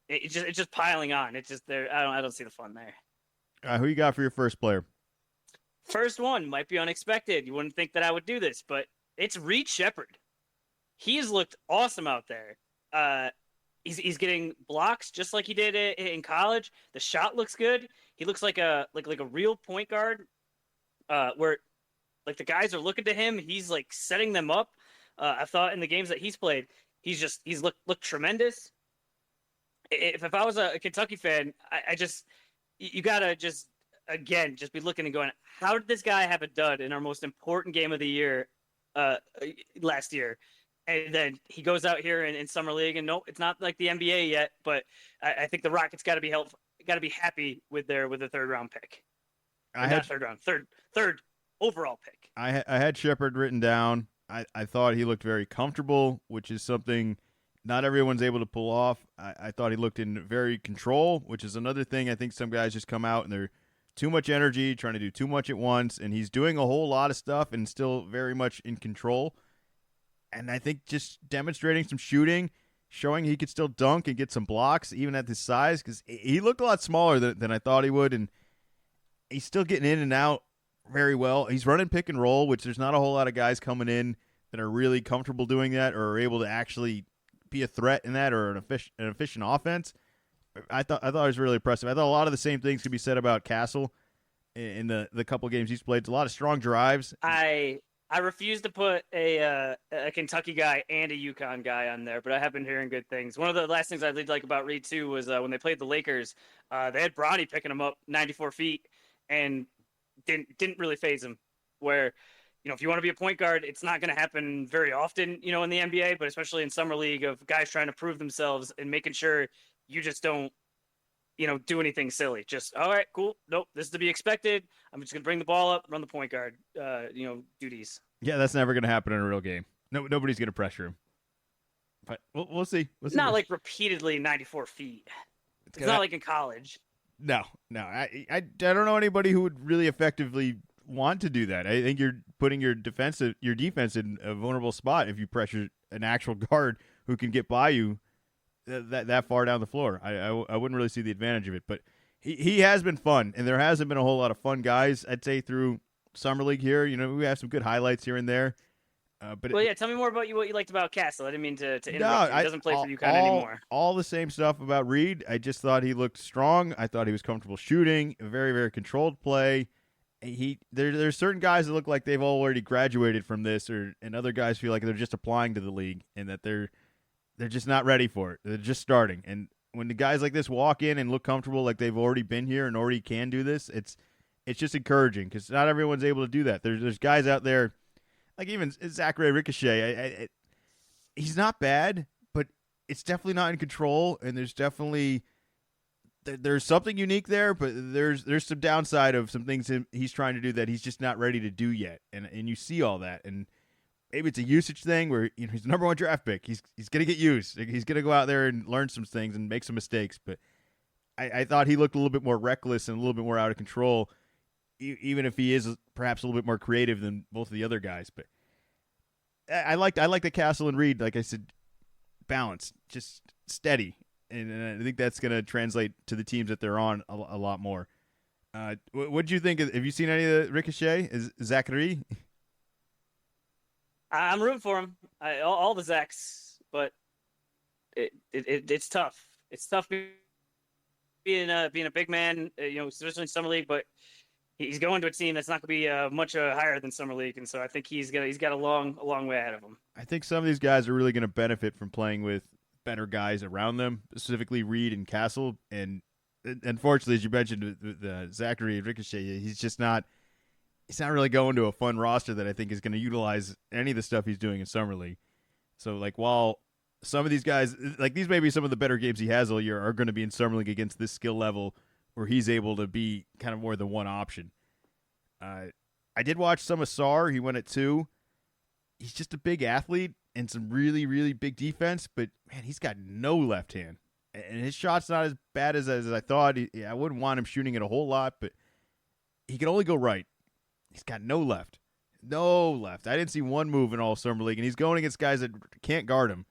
Speaker 2: it's just piling on. It's just there. I don't see the fun there.
Speaker 1: Who you got for your first player?
Speaker 2: First one might be unexpected. You wouldn't think that I would do this, but it's Reed Shepherd. He has looked awesome out there. He's getting blocks just like he did in college. The shot looks good. He looks like a real point guard. Where like the guys are looking to him, he's like setting them up. I thought in the games that he's played, he's looked tremendous. If I was a Kentucky fan, you gotta just be looking and going, how did this guy have a dud in our most important game of the year last year? And then he goes out here in Summer League, and no, it's not like the NBA yet, but I think the Rockets got to be happy with their third round pick. Third overall pick.
Speaker 1: I had Shepherd written down. I thought he looked very comfortable, which is something not everyone's able to pull off. I thought he looked in very control, which is another thing. I think some guys just come out and they're too much energy, trying to do too much at once, and he's doing a whole lot of stuff and still very much in control. And I think just demonstrating some shooting, showing he could still dunk and get some blocks, even at this size, because he looked a lot smaller than I thought he would, and he's still getting in and out very well. He's running pick and roll, which there's not a whole lot of guys coming in that are really comfortable doing that or are able to actually be a threat in that or an efficient offense. I thought it was really impressive. I thought a lot of the same things could be said about Castle in the couple of games he's played. It's a lot of strong drives.
Speaker 2: I refuse to put a Kentucky guy and a UConn guy on there, but I have been hearing good things. One of the last things I did like about Reed too was when they played the Lakers, they had Bronny picking him up 94 feet and didn't really phase him. Where, if you want to be a point guard, it's not going to happen very often, in the NBA, but especially in Summer League of guys trying to prove themselves and making sure you just don't, do anything silly. Just, all right, cool. Nope, this is to be expected. I'm just going to bring the ball up, run the point guard, duties.
Speaker 1: Yeah, that's never going to happen in a real game. Nobody's going to pressure him. But we'll see.
Speaker 2: It's not like repeatedly 94 feet. It's not like in college.
Speaker 1: No. I don't know anybody who would really effectively want to do that. I think you're putting your defense in a vulnerable spot if you pressure an actual guard who can get by you that far down the floor. I wouldn't really see the advantage of it, but he has been fun, and there hasn't been a whole lot of fun guys, I'd say, through Summer League here. We have some good highlights here and there.
Speaker 2: Tell me more about what you liked about Castle. I didn't mean to interrupt you. He doesn't play for UConn anymore.
Speaker 1: All the same stuff about Reed. I just thought he looked strong. I thought he was comfortable shooting, a very, very controlled play. There's certain guys that look like they've already graduated from this, and other guys feel like they're just applying to the league and that they're just not ready for it. They're just starting. And when the guys like this walk in and look comfortable like they've already been here and already can do this, it's just encouraging because not everyone's able to do that. There's guys out there, like even Zachary Ricochet. He's not bad, but it's definitely not in control, and there's there's something unique there, but there's some downside of some things he's trying to do that he's just not ready to do yet, and you see all that, and maybe it's a usage thing where he's the number one draft pick. He's gonna get used. He's gonna go out there and learn some things and make some mistakes. But I thought he looked a little bit more reckless and a little bit more out of control, even if he is perhaps a little bit more creative than both of the other guys. But I like the Castle and Reed, like I said, balance, just steady, and I think that's gonna translate to the teams that they're on a lot more. What did you think? Have you seen any of the Ricochet? Zachary?
Speaker 2: I'm rooting for him. All the Zachs, but it's tough. It's tough being a big man, especially in Summer League. But he's going to a team that's not going to be much higher than Summer League, and so I think he's got a long way ahead of him.
Speaker 1: I think some of these guys are really going to benefit from playing with better guys around them, specifically Reed and Castle. And unfortunately, as you mentioned, with Zachary and Ricochet, he's not really going to a fun roster that I think is going to utilize any of the stuff he's doing in Summer League. So, like, while some of these guys, like, these may be some of the better games he has all year, are going to be in Summer League against this skill level where he's able to be kind of more than one option. I did watch some of Sarr. He went at 2. He's just a big athlete and some really, really big defense, but, man, he's got no left hand. And his shot's not as bad as I thought. I wouldn't want him shooting it a whole lot, but he can only go right. He's got no left. No left. I didn't see one move in all Summer League, and he's going against guys that can't guard him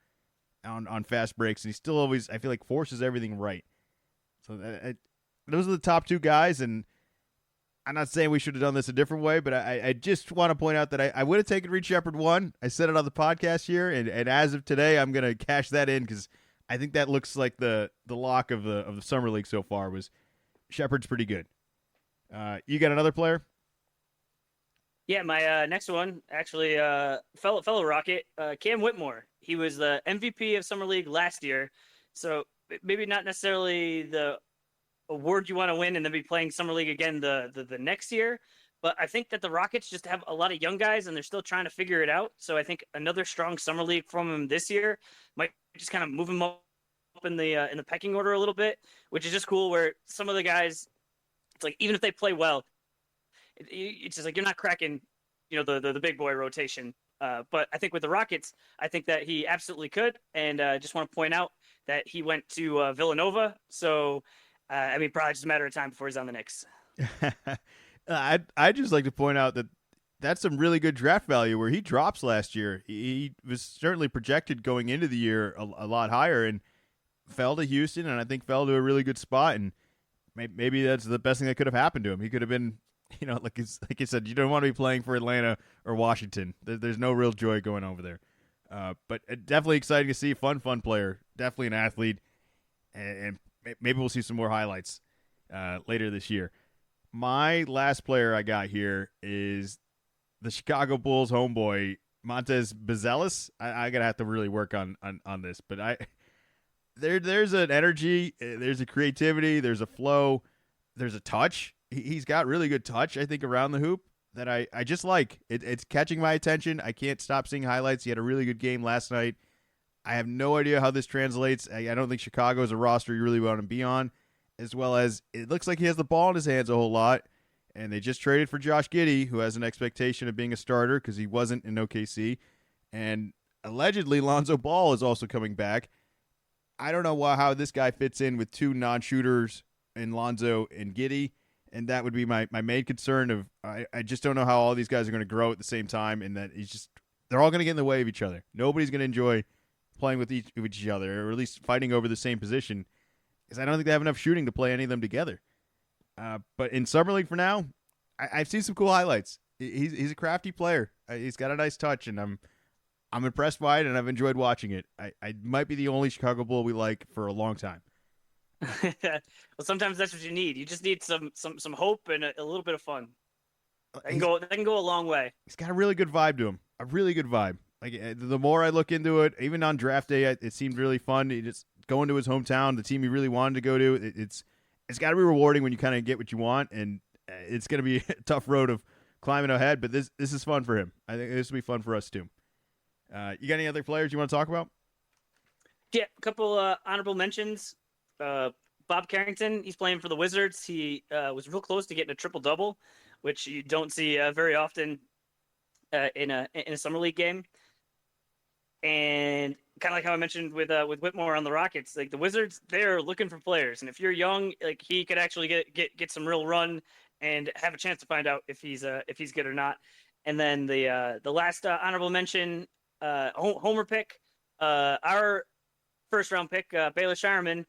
Speaker 1: on fast breaks, and he still always, I feel like, forces everything right. So those are the top 2 guys, and I'm not saying we should have done this a different way, but I just want to point out that I would have taken Reed Sheppard 1. I said it on the podcast here, and as of today, I'm going to cash that in because I think that looks like the lock of the Summer League so far was Sheppard's pretty good. You got another player?
Speaker 2: Yeah, my next one, actually, fellow Rocket, Cam Whitmore. He was the MVP of Summer League last year, so maybe not necessarily the award you want to win and then be playing Summer League again the next year, but I think that the Rockets just have a lot of young guys and they're still trying to figure it out. So I think another strong Summer League from him this year might just kind of move him up in the pecking order a little bit, which is just cool. Where some of the guys, it's like even if they play well, it's just like you're not cracking, the big boy rotation. But I think with the Rockets, I think that he absolutely could. And just want to point out that he went to Villanova. So, probably just a matter of time before he's on the Knicks.
Speaker 1: I'd just like to point out that that's some really good draft value where he drops last year. He was certainly projected going into the year a lot higher and fell to Houston, and I think fell to a really good spot. And maybe that's the best thing that could have happened to him. He could have been, like you said, you don't want to be playing for Atlanta or Washington. There's no real joy going over there. But definitely exciting to see. Fun player. Definitely an athlete. And maybe we'll see some more highlights later this year. My last player I got here is the Chicago Bulls homeboy, Montez Buzelis. I gotta have to really work on this, but there's an energy, there's a creativity, there's a flow, there's a touch. He's got really good touch, I think, around the hoop that I just like. It's catching my attention. I can't stop seeing highlights. He had a really good game last night. I have no idea how this translates. I don't think Chicago is a roster you really want to be on, as well as it looks like he has the ball in his hands a whole lot. And they just traded for Josh Giddey, who has an expectation of being a starter because he wasn't in OKC. And allegedly, Lonzo Ball is also coming back. I don't know how this guy fits in with 2 non-shooters in Lonzo and Giddey. And that would be my main concern of I just don't know how all these guys are going to grow at the same time, and that they're all going to get in the way of each other. Nobody's going to enjoy playing with each other, or at least fighting over the same position, because I don't think they have enough shooting to play any of them together. But in Summer League for now, I've seen some cool highlights. He's a crafty player. He's got a nice touch, and I'm impressed by it, and I've enjoyed watching it. I might be the only Chicago Bull we like for a long time.
Speaker 2: Well, sometimes that's what you need. You just need some hope and a little bit of fun. That can go a long way. He's
Speaker 1: got a really good vibe to him. A really good vibe. Like, the more I look into it, even on draft day, it seemed really fun. He just going to his hometown, the team he really wanted to go to. It's got to be rewarding when you kind of get what you want, and it's going to be a tough road of climbing ahead. But this is fun for him. I think this will be fun for us too. You got any other players you want to talk about?
Speaker 2: Yeah, a couple honorable mentions. Bob Carrington, he's playing for the Wizards. He was real close to getting a triple-double, which you don't see very often in a summer league game. And kind of like how I mentioned with Whitmore on the Rockets, like the Wizards, they're looking for players, and if you're young, like he could actually get some real run and have a chance to find out if he's good or not. And then the last honorable mention, homer pick, our first round pick, Baylor Shireman,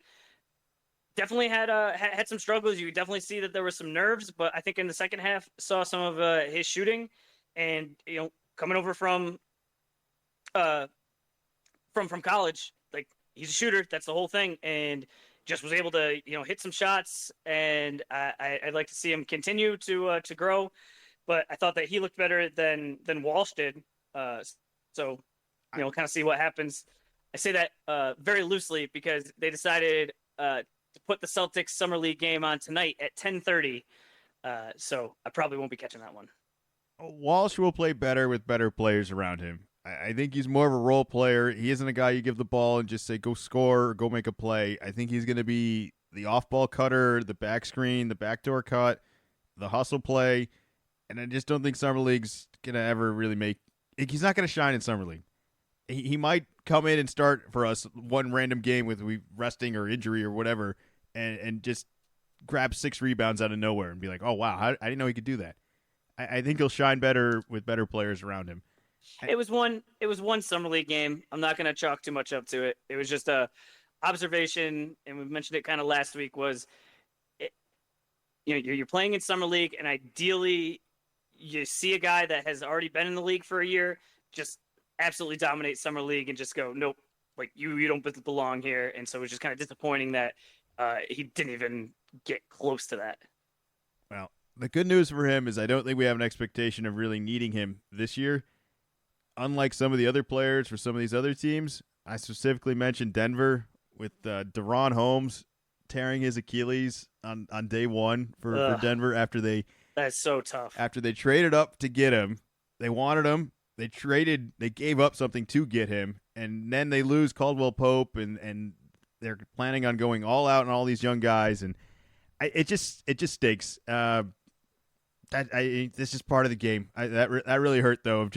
Speaker 2: definitely had some struggles. You could definitely see that there was some nerves, but I think in the second half saw some of his shooting, and coming over from college, like he's a shooter. That's the whole thing, and just was able to hit some shots. And I'd like to see him continue to grow. But I thought that he looked better than Walsh did. So kind of see what happens. I say that very loosely because they decided to put the Celtics Summer League game on tonight at 10:30. So I probably won't be catching that one.
Speaker 1: Walsh will play better with better players around him. I think he's more of a role player. He isn't a guy you give the ball and just say, go score or go make a play. I think he's going to be the off-ball cutter, the back screen, the backdoor cut, the hustle play. And I just don't think Summer League's going to ever really he's not going to shine in Summer League. He might come in and start for us one random game with resting or injury or whatever and just grab 6 rebounds out of nowhere and be like, oh, wow, I didn't know he could do that. I think he'll shine better with better players around him.
Speaker 2: It was one Summer League game. I'm not going to chalk too much up to it. It was just a observation, and we mentioned it kind of last week, you're playing in Summer League, and ideally you see a guy that has already been in the league for a year just absolutely dominate Summer League and just go, nope, like you don't belong here. And so it was just kind of disappointing that he didn't even get close to that.
Speaker 1: Well, the good news for him is I don't think we have an expectation of really needing him this year. Unlike some of the other players for some of these other teams, I specifically mentioned Denver with DeRon Holmes tearing his Achilles on day one for Denver
Speaker 2: That's so tough.
Speaker 1: After they traded up to get him, they wanted him. They gave up something to get him, and then they lose Caldwell Pope, and they're planning on going all out on all these young guys, and it just stinks. That's just part of the game. That really hurt though.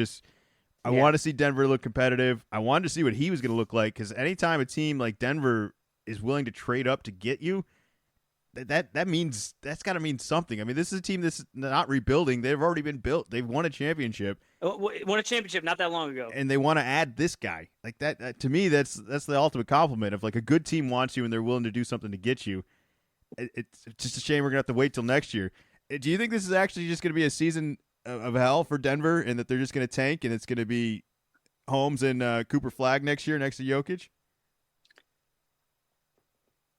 Speaker 1: I want to see Denver look competitive. I wanted to see what he was going to look like, because anytime a team like Denver is willing to trade up to get you, that means that's got to mean something. I mean, this is a team that's not rebuilding. They've already been built. They've won a championship.
Speaker 2: Won a championship not that long ago.
Speaker 1: And they want to add this guy. Like that to me, that's the ultimate compliment of like a good team wants you and they're willing to do something to get you. It's just a shame we're going to have to wait till next year. Do you think this is actually just going to be a season of hell for Denver and that they're just going to tank and it's going to be Holmes and Cooper Flagg next year next to Jokic?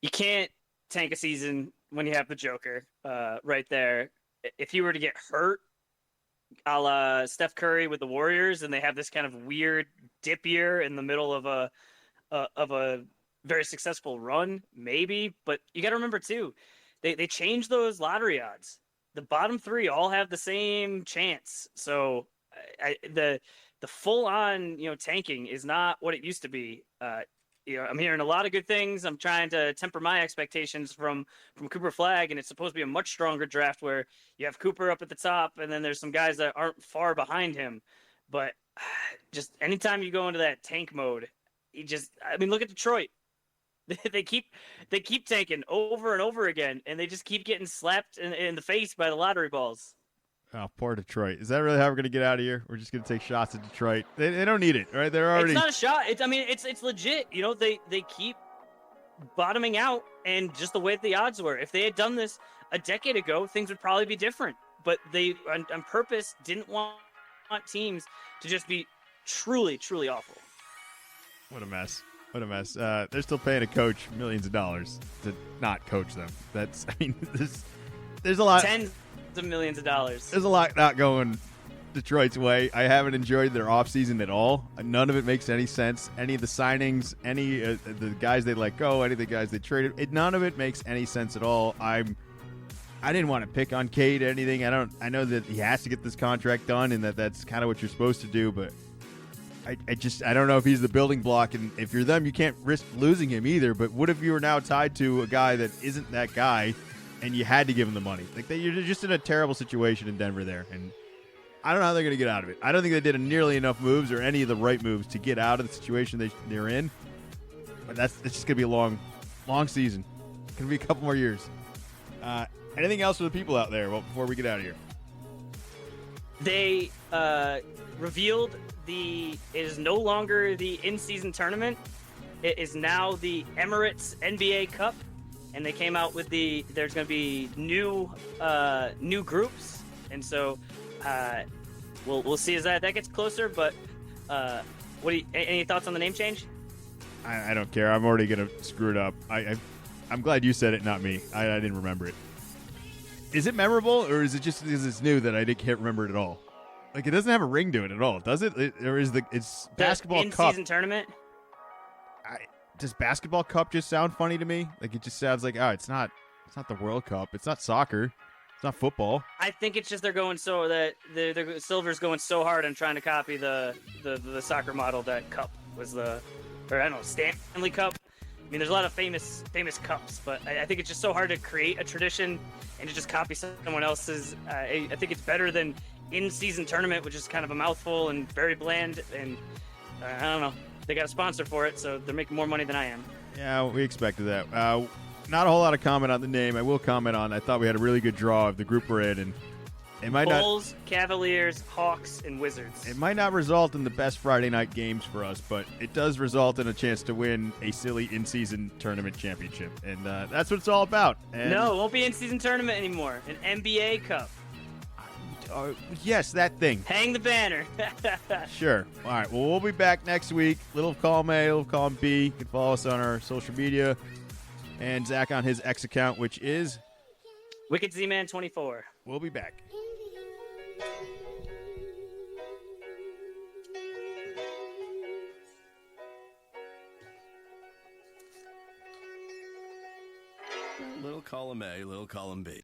Speaker 2: You can't tank a season when you have the Joker right there. If he were to get hurt, a la Steph Curry with the Warriors, and they have this kind of weird dip year in the middle of a very successful run, maybe. But you got to remember too, they changed those lottery odds. The bottom 3 all have the same chance. So the full on tanking is not what it used to be. I'm hearing a lot of good things. I'm trying to temper my expectations from Cooper Flagg, and it's supposed to be a much stronger draft where you have Cooper up at the top, and then there's some guys that aren't far behind him. But just anytime you go into that tank mode, look at Detroit. They keep tanking over and over again, and they just keep getting slapped in the face by the lottery balls.
Speaker 1: Oh, poor Detroit. Is that really how we're going to get out of here? We're just going to take shots at Detroit. They don't need it, right? They're already.
Speaker 2: It's not a shot. It's legit. They keep bottoming out, and just the way the odds were. If they had done this a decade ago, things would probably be different. But they, on purpose, didn't want teams to just be truly, truly awful.
Speaker 1: What a mess. They're still paying a coach millions of dollars to not coach them. There's a lot.
Speaker 2: Tens of millions of dollars.
Speaker 1: There's a lot not going Detroit's way. I haven't enjoyed their offseason at all. None of it makes any sense. Any of the signings, any the guys they let go, any of the guys they traded, none of it makes any sense at all. I didn't want to pick on Cade or anything. I know that he has to get this contract done and that's kind of what you're supposed to do, but I don't know if he's the building block, and if you're them, you can't risk losing him either. But what if you were now tied to a guy that isn't that guy, and you had to give him the money? Like you're just in a terrible situation in Denver there, and I don't know how they're going to get out of it. I don't think they did nearly enough moves or any of the right moves to get out of the situation they're in. But it's just going to be a long season. It's going to be a couple more years. Anything else for the people out there before we get out of here?
Speaker 2: They revealed it is no longer the in-season tournament. It is now the Emirates NBA Cup, and they came out with there's going to be new groups, and so we'll see as that gets closer. But any thoughts on the name change?
Speaker 1: I don't care. I'm already going to screw it up. I'm glad you said it, not me. I didn't remember it. Is it memorable, or is it just because it's new that I can't remember it at all? Like, it doesn't have a ring to it at all, does it? Or is it's basketball
Speaker 2: the
Speaker 1: cup?
Speaker 2: In-season tournament?
Speaker 1: Does basketball cup just sound funny to me? Like, it just sounds like, it's not the World Cup. It's not soccer. It's not football.
Speaker 2: I think it's just they're going so that the Silver's going so hard on trying to copy the soccer model that Cup was Stanley Cup. I mean, there's a lot of famous cups, but I think it's just so hard to create a tradition and to just copy someone else's. I think it's better than in-season tournament, which is kind of a mouthful and very bland. And I don't know, they got a sponsor for it, so they're making more money than I am.
Speaker 1: Yeah, we expected that. Not a whole lot of comment on the name. I will comment on. I thought we had a really good draw of the group we're in, and it might
Speaker 2: Bulls, Cavaliers, Hawks, and Wizards.
Speaker 1: It might not result in the best Friday night games for us, but it does result in a chance to win a silly in-season tournament championship, and that's what it's all about. And
Speaker 2: no, it won't be in-season tournament anymore. An NBA Cup.
Speaker 1: Yes, that thing.
Speaker 2: Hang the banner.
Speaker 1: Sure. All right. Well, we'll be back next week. Little column A, little column B. You can follow us on our social media, and Zach on his X account, which is
Speaker 2: Wicked Z-Man 24.
Speaker 1: We'll be back.
Speaker 3: Little column A, little column B.